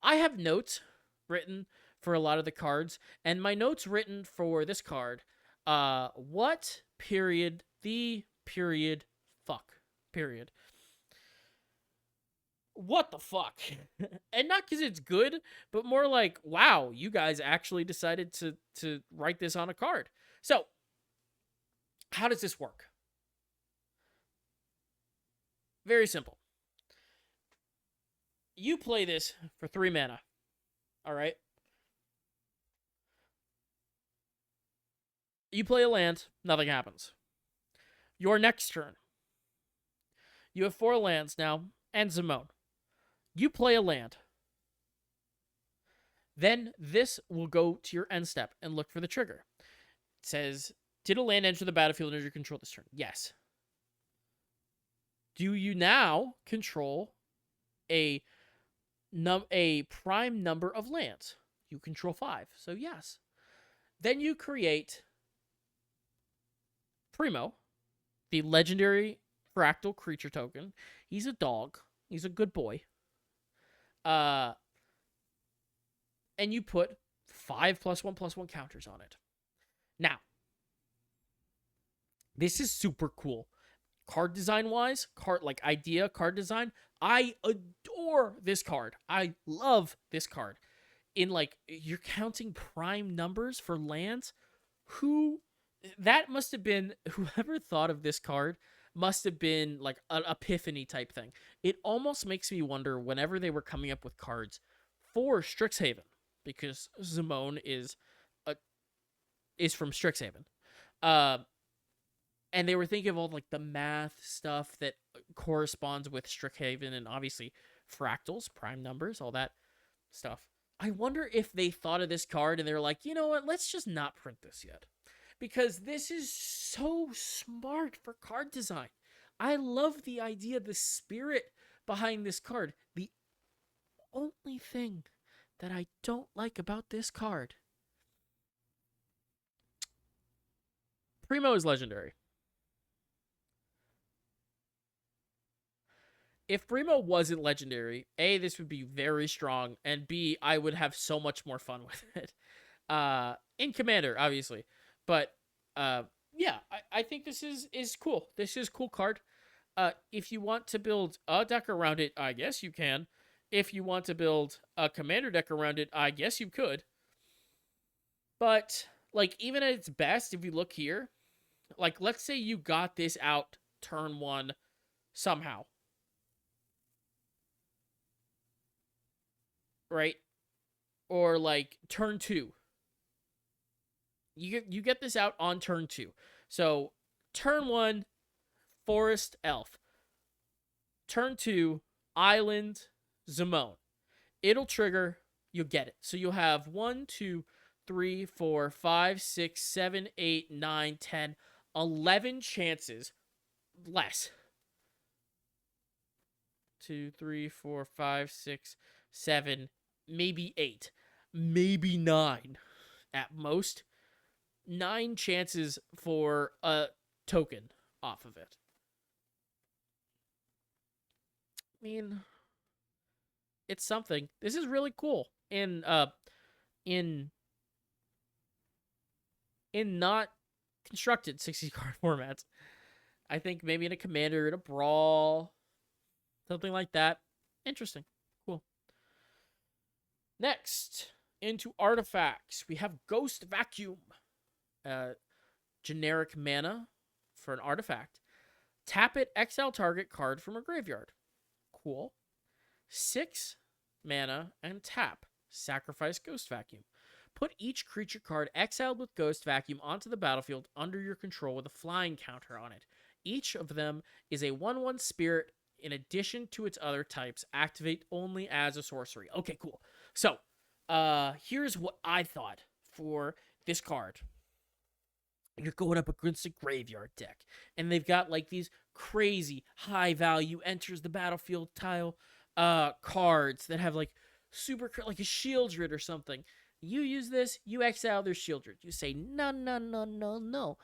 I have notes written for a lot of the cards, and my notes written for this card, what period the period fuck period. What the fuck? And not because it's good, but more like, wow, you guys actually decided to write this on a card. So, how does this work? Very simple. You play this for 3 mana. All right? You play a land, nothing happens. Your next turn. You have 4 lands now, and Zamone. You play a land. Then this will go to your end step and look for the trigger. It says, did a land enter the battlefield under your control this turn? Yes. Do you now control a prime number of lands? You control 5, so yes. Then you create Primo, the legendary fractal creature token. He's a dog. He's a good boy. Uh, and you put 5+1/+1 counters on it. Now, this is super cool. Card design wise, card design, I adore this card. I love this card. In like, you're counting prime numbers for lands. That must have been, whoever thought of this card must have been like an epiphany type thing. It almost makes me wonder whenever they were coming up with cards for Strixhaven, because Zimone is from Strixhaven. And they were thinking of all like the math stuff that corresponds with Strixhaven, and obviously fractals, prime numbers, all that stuff. I wonder if they thought of this card and they were like, you know what, let's just not print this yet. Because this is so smart for card design. I love the idea, the spirit behind this card. The only thing that I don't like about this card, Primo is legendary. If Primo wasn't legendary, A, this would be very strong, and B, I would have so much more fun with it. In Commander, obviously. But, yeah, I think this is cool. This is a cool card. If you want to build a deck around it, I guess you can. If you want to build a Commander deck around it, I guess you could. But, like, even at its best, if you look here, like, let's say you got this out turn 1 somehow. Right? Or like turn 2. You get this out on turn 2. So turn 1, Forest Elf. Turn 2, Island Zimone. It'll trigger, you'll get it. So you'll have 1, 2, 3, 4, 5, 6, 7, 8, 9, 10, 11 chances less. 2, 3, 4, 5, 6, 7, maybe 8, maybe 9 at most. 9 chances for a token off of it. I mean, it's something. This is really cool in not constructed 60 card formats. I think maybe in a Commander, in a Brawl, something like that. Interesting. Cool. Next, into artifacts, we have Ghost Vacuum. Generic mana for an artifact. Tap it, exile target card from a graveyard. Cool. 6 mana and tap. Sacrifice Ghost Vacuum. Put each creature card exiled with Ghost Vacuum onto the battlefield under your control with a flying counter on it. Each of them is a 1/1 spirit in addition to its other types. Activate only as a sorcery. Okay, cool. So, here's what I thought for this card. You're going up against a graveyard deck, and they've got like these crazy high value enters the battlefield tile cards that have like super, like a Shieldred or something. You use this, you exile their Shieldred. You say, no, no, no, no, no.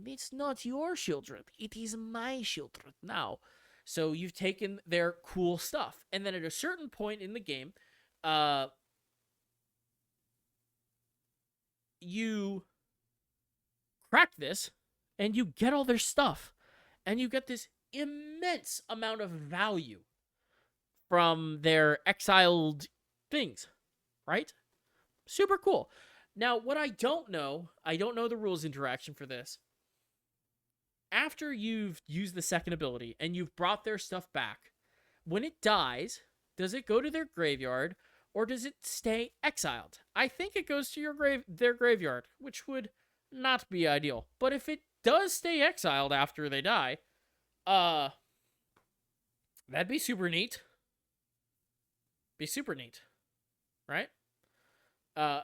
It's not your Shieldred. It is my Shieldred now. So you've taken their cool stuff. And then at a certain point in the game, you crack this, and you get all their stuff. And you get this immense amount of value from their exiled things, right? Super cool. Now, what I don't know the rules interaction for this. After you've used the second ability and you've brought their stuff back, when it dies, does it go to their graveyard or does it stay exiled? I think it goes to their graveyard, which would not be ideal. But if it does stay exiled after they die, that'd be super neat. Be super neat, right? Yeah.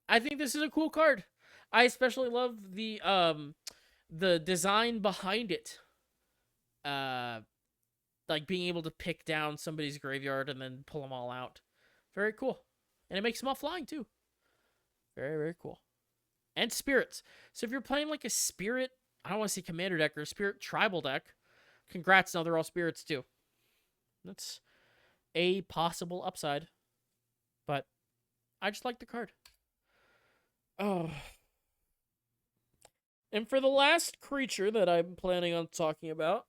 I think this is a cool card. I especially love the design behind it. Like being able to pick down somebody's graveyard and then pull them all out. Very cool. And it makes them all flying too. Very, very cool. And spirits. So if you're playing like a spirit I don't want to say commander deck or spirit tribal deck. Congrats, now they're all spirits too. That's a possible upside. But I just like the card. Oh. And for the last creature that I'm planning on talking about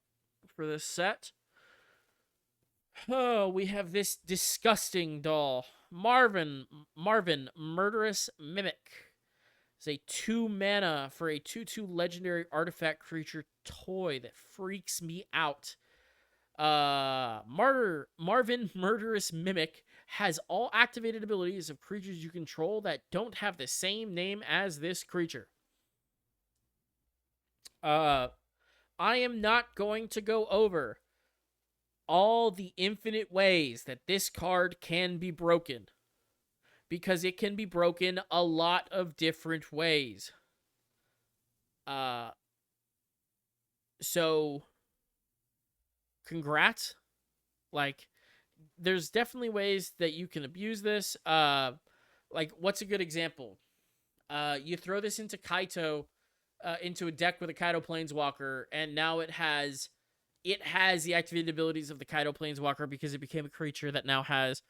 for this set, we have this disgusting doll. Marvin, Murderous Mimic. It's a 2 mana for a 2/2 legendary artifact creature toy that freaks me out. Marvin Murderous Mimic has all activated abilities of creatures you control that don't have the same name as this creature. I am not going to go over all the infinite ways that this card can be broken, because it can be broken a lot of different ways. So congrats. Like, there's definitely ways that you can abuse this. Like, what's a good example? You throw this into Kaito, into a deck with a Kaito Planeswalker, and now it has the activated abilities of the Kaito Planeswalker because it became a creature that now has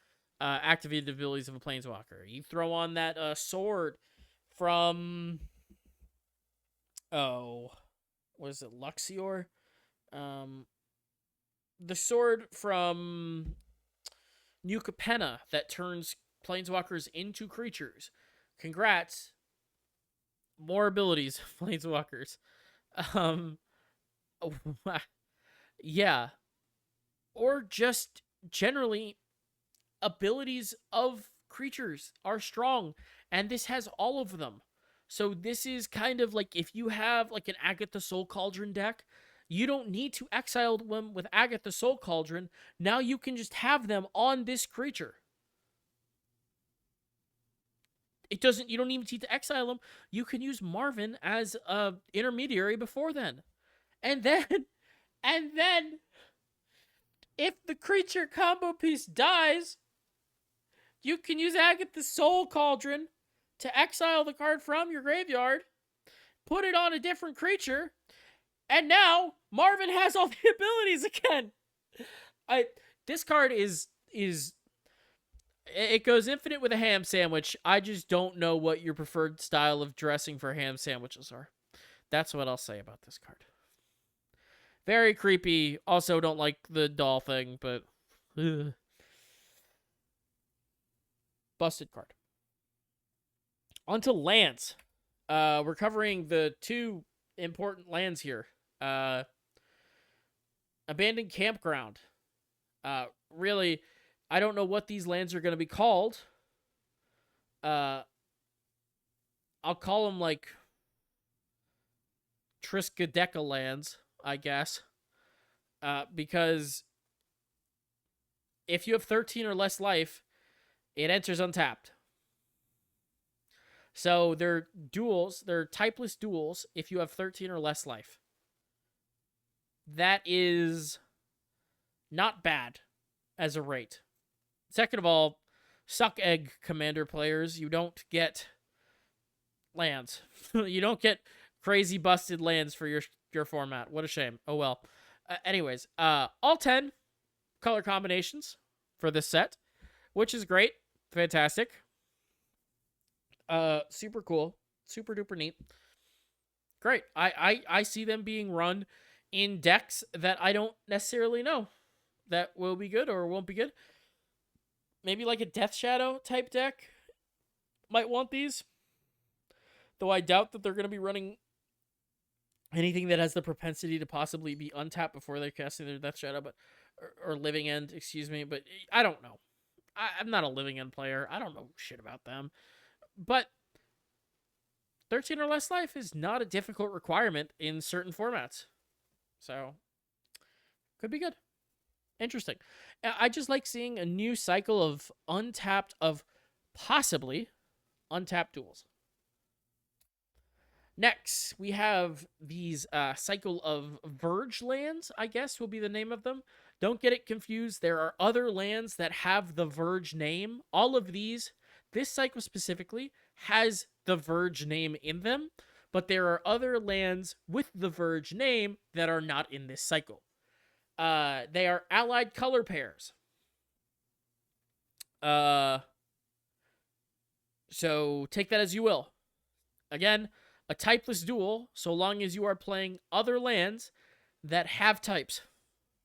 activated abilities of a Planeswalker. You throw on that sword from... Oh, what is it? Luxior? The sword from New Capenna that turns Planeswalkers into creatures. Congrats. More abilities, Planeswalkers. Yeah. Or just generally, abilities of creatures are strong, and this has all of them. So this is kind of like, if you have like an Agatha Soul Cauldron deck, you don't need to exile them with Agatha Soul Cauldron. Now you can just have them on this creature. You don't even need to exile them. You can use Marvin as a intermediary before then. And then, if the creature combo piece dies, you can use Agatha Soul Cauldron to exile the card from your graveyard, put it on a different creature, and now Marvin has all the abilities again. This card is it goes infinite with a ham sandwich. I just don't know what your preferred style of dressing for ham sandwiches are. That's what I'll say about this card. Very creepy. Also don't like the doll thing, but busted card. Onto lands. We're covering the two important lands here. Abandoned Campground. Really, I don't know what these lands are going to be called. I'll call them like Triskaideka lands, I guess. Because if you have 13 or less life, it enters untapped. So they're duels, they're typeless duels if you have 13 or less life. That is not bad as a rate. Second of all, suck egg commander players, you don't get lands. You don't get crazy busted lands for your format. What a shame. Oh well. Anyways, all 10 color combinations for this set, which is great. Fantastic. Super cool. Super duper neat. Great. I see them being run in decks that I don't necessarily know that will be good or won't be good. Maybe like a Death Shadow type deck might want these. Though I doubt that they're going to be running anything that has the propensity to possibly be untapped before they're casting their Death Shadow, or Living End, excuse me. But I don't know. I'm not a Living End player. I don't know shit about them. But 13 or less life is not a difficult requirement in certain formats. So, could be good. Interesting. I just like seeing a new cycle of possibly untapped duels. Next, we have these cycle of Verge lands, I guess will be the name of them. Don't get it confused. There are other lands that have the Verge name. All of these, this cycle specifically, has the Verge name in them. but there are other lands with the Verge name that are not in this cycle. They are allied color pairs. So take that as you will. Again, a typeless duel, so long as you are playing other lands that have types.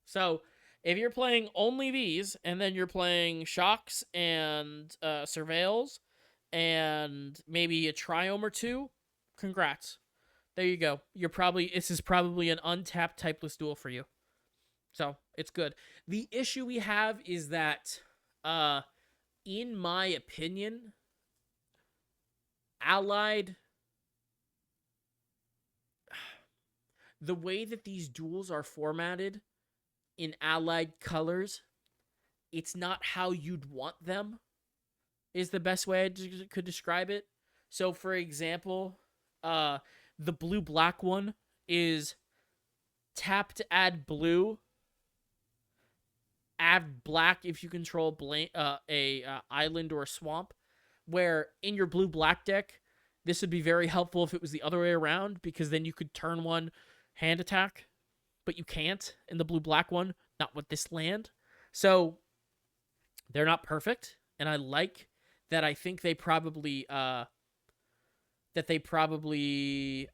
So if you're playing only these, and then you're playing Shocks and Surveils, and maybe a Triome or two, congrats. There you go. This is probably an untapped typeless duel for you. So it's good. The issue we have is that, in my opinion, allied, the way that these duels are formatted in allied colors, it's not how you'd want them, is the best way I could describe it. So, for example, the blue-black one is tap to add blue, add black if you control a island or a swamp, where in your blue-black deck, this would be very helpful if it was the other way around, because then you could turn one hand attack, but you can't in the blue-black one, not with this land. So they're not perfect, and I like that. I think they probably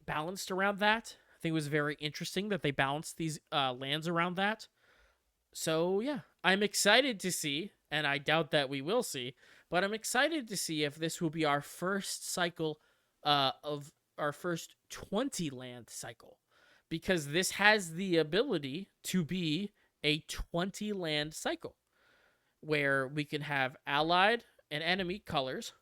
balanced around that. I think it was very interesting that they balanced these lands around that. So yeah, I'm excited to see, and I doubt that we will see, but I'm excited to see if this will be our first cycle of our first 20 land cycle, because this has the ability to be a 20 land cycle where we can have allied and enemy colors,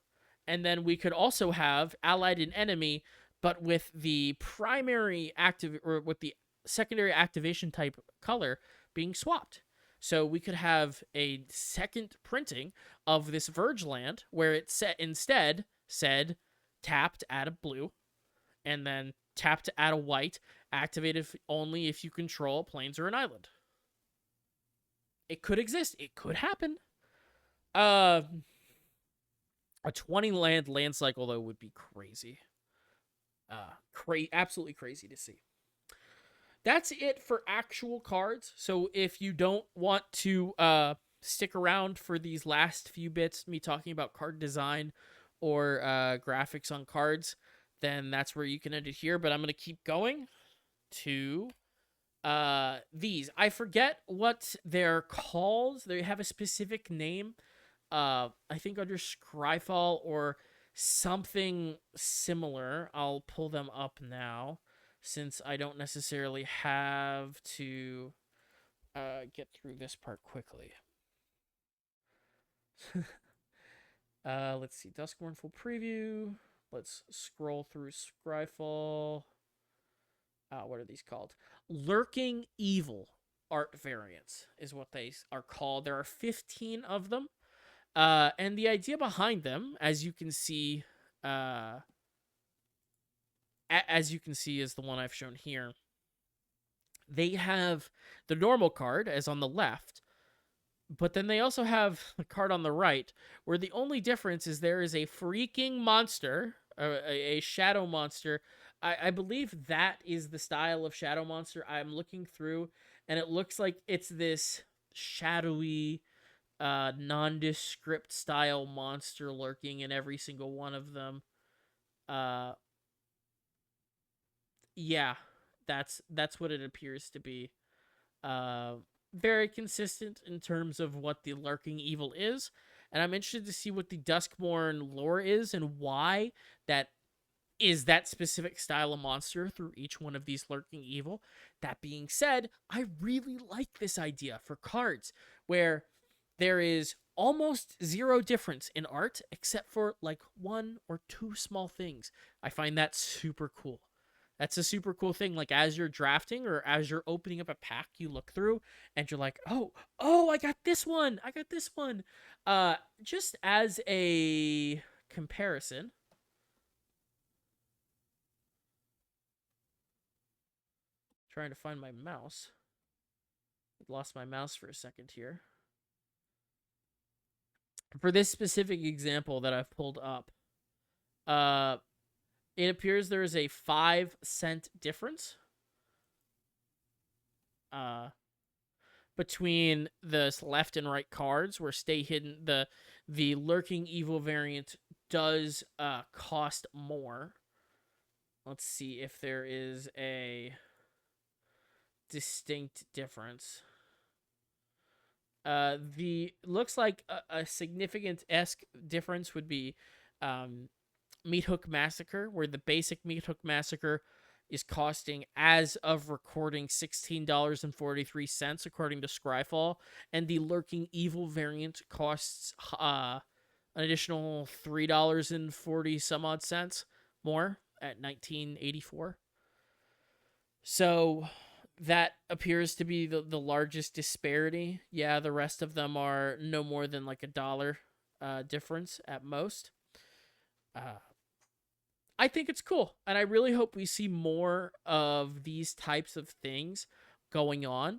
and then we could also have allied and enemy, but with the primary active, or with the secondary activation type color being swapped. So we could have a second printing of this Verge land where it instead said tap to add a blue, and then tap to add a white, activated only if you control plains or an island. It could exist. It could happen. A 20 land cycle, though, would be crazy. Absolutely crazy to see. That's it for actual cards. So if you don't want to stick around for these last few bits, me talking about card design or graphics on cards, then that's where you can end it here. But I'm going to keep going to these. I forget what they're called. They have a specific name. I think under Scryfall or something similar. I'll pull them up now, since I don't necessarily have to get through this part quickly. Let's see. Duskmourn full preview. Let's scroll through Scryfall. What are these called? Lurking Evil art variants is what they are called. There are 15 of them. And the idea behind them, as you can see, is the one I've shown here. They have the normal card as on the left, but then they also have a card on the right, where the only difference is there is a freaking monster, a shadow monster. I believe that is the style of shadow monster. I'm looking through, and it looks like it's this shadowy, nondescript style monster lurking in every single one of them. Yeah, that's what it appears to be. Very consistent in terms of what the lurking evil is, and I'm interested to see what the Duskmourn lore is and why that is that specific style of monster through each one of these lurking evil. That being said, I really like this idea for cards where there is almost zero difference in art except for like one or two small things. I find that super cool. That's a super cool thing. Like, as you're drafting or as you're opening up a pack, you look through and you're like, oh, I got this one. I got this one. Just as a comparison, trying to find my mouse. Lost my mouse for a second here. For this specific example that I've pulled up, It appears there is a 5 cent difference uh, between the left and right cards, where Stay Hidden, the Lurking Evil variant does cost more. Let's see if there is a distinct difference. The looks like a significant esque difference would be Meat Hook Massacre, where the basic Meat Hook Massacre is costing, as of recording, $16.43 according to Scryfall, and the Lurking Evil variant costs an additional $3.40 some odd cents more at 1984. So that appears to be the largest disparity. Yeah, the rest of them are no more than like $1 difference at most. I think it's cool, and I really hope we see more of these types of things going on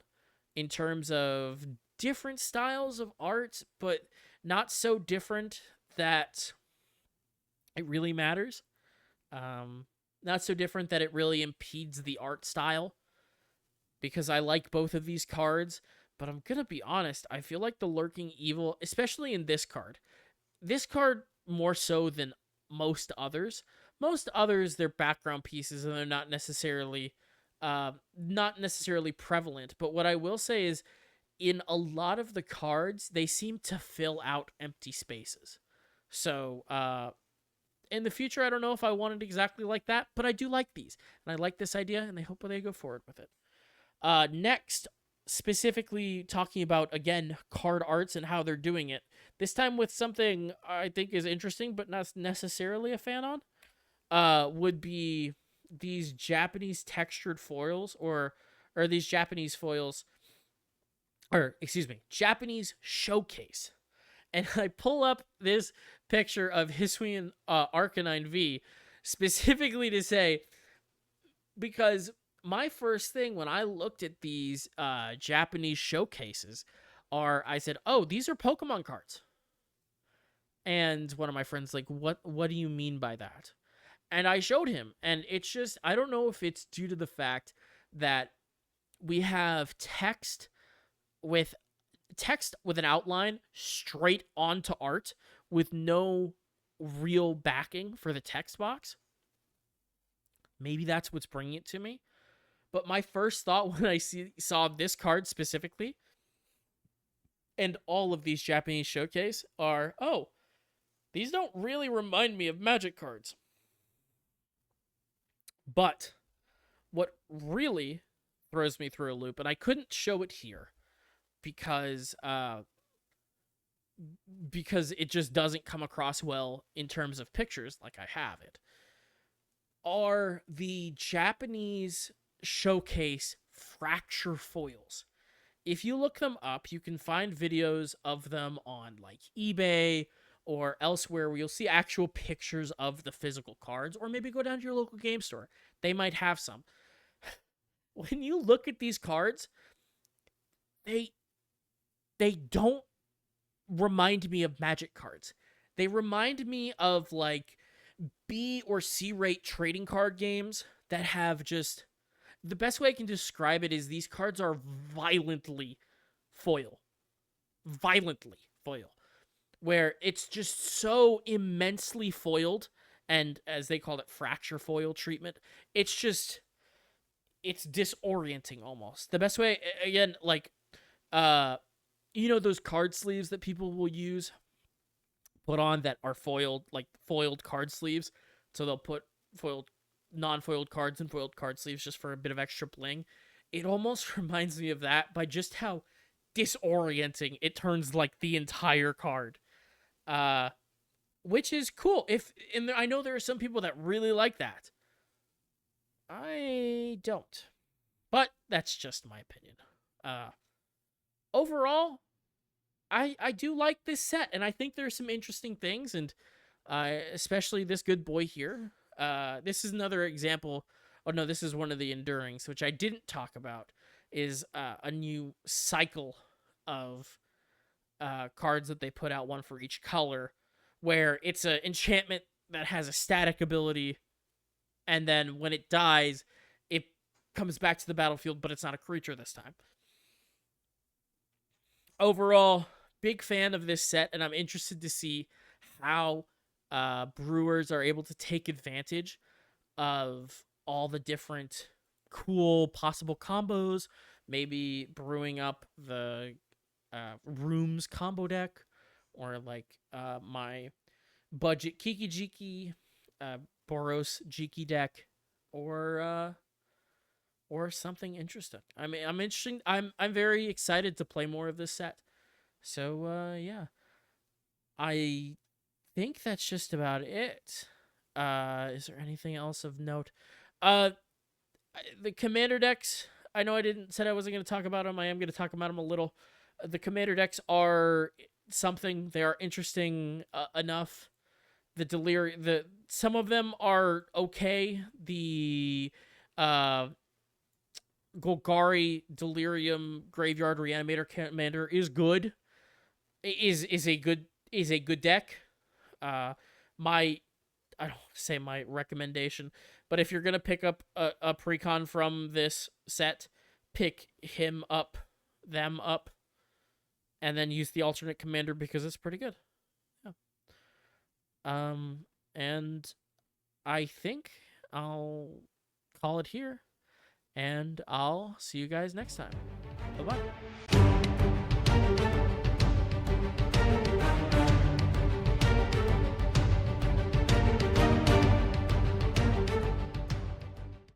in terms of different styles of art, but not so different that it really matters. Not so different that it really impedes the art style, because I like both of these cards, but I'm going to be honest, I feel like the Lurking Evil, especially in this card more so than most others. Most others, they're background pieces and they're not necessarily prevalent. But what I will say is, in a lot of the cards, they seem to fill out empty spaces. So in the future, I don't know if I want it exactly like that, but I do like these, and I like this idea, and I hope they go forward with it. Next, specifically talking about, again, card arts and how they're doing it. This time with something I think is interesting, but not necessarily a fan on. Would be these Japanese textured foils, or these Japanese foils, or excuse me, Japanese showcase. And I pull up this picture of Hisuian Arcanine V specifically to say, because my first thing when I looked at these Japanese showcases I said, oh, these are Pokemon cards. And one of my friends like, what do you mean by that? And I showed him, and it's just, I don't know if it's due to the fact that we have text with an outline straight onto art with no real backing for the text box. Maybe that's what's bringing it to me. But my first thought when I saw this card specifically, and all of these Japanese showcase, are, oh, these don't really remind me of Magic cards. But what really throws me through a loop, and I couldn't show it here because it just doesn't come across well in terms of pictures like I have it, are the Japanese showcase fracture foils. If you look them up, you can find videos of them on like eBay or elsewhere where you'll see actual pictures of the physical cards, or maybe go down to your local game store. They might have some. When you look at these cards, they don't remind me of Magic cards. They remind me of like B or C rate trading card games that have just, the best way I can describe it is these cards are violently foil. Violently foil. Where it's just so immensely foiled, and as they call it, fracture foil treatment. It's just, it's disorienting almost. The best way, again, like, those card sleeves that people will put on that are foiled, like foiled card sleeves. So they'll put non-foiled cards and foiled card sleeves just for a bit of extra bling. It almost reminds me of that by just how disorienting it turns like the entire card. Which is cool. I know there are some people that really like that. I don't. But that's just my opinion. Overall, I do like this set, and I think there's some interesting things, and especially this good boy here. This is another example. Oh no, this is one of the Endurings, which I didn't talk about, is a new cycle of cards that they put out, one for each color, where it's an enchantment that has a static ability and then when it dies, it comes back to the battlefield, but it's not a creature this time. Overall, big fan of this set, and I'm interested to see how brewers are able to take advantage of all the different cool possible combos. Maybe brewing up the rooms combo deck, or like my budget Kiki Jiki, Boros Jiki deck, or something interesting. I mean, I'm interesting. I'm very excited to play more of this set. So yeah, I think that's just about it. Is there anything else of note? Uh, the commander decks. I know I didn't said I wasn't going to talk about them. I am going to talk about them a little. The commander decks are something. They are interesting enough. The some of them are okay. The uh Golgari Delirium Graveyard Reanimator Commander is good. Is a good deck. My I don't say my recommendation, but if you're gonna pick up a precon from this set, pick him up, them up, and then use the alternate commander because it's pretty good. Yeah. And I think I'll call it here, and I'll see you guys next time. Bye bye.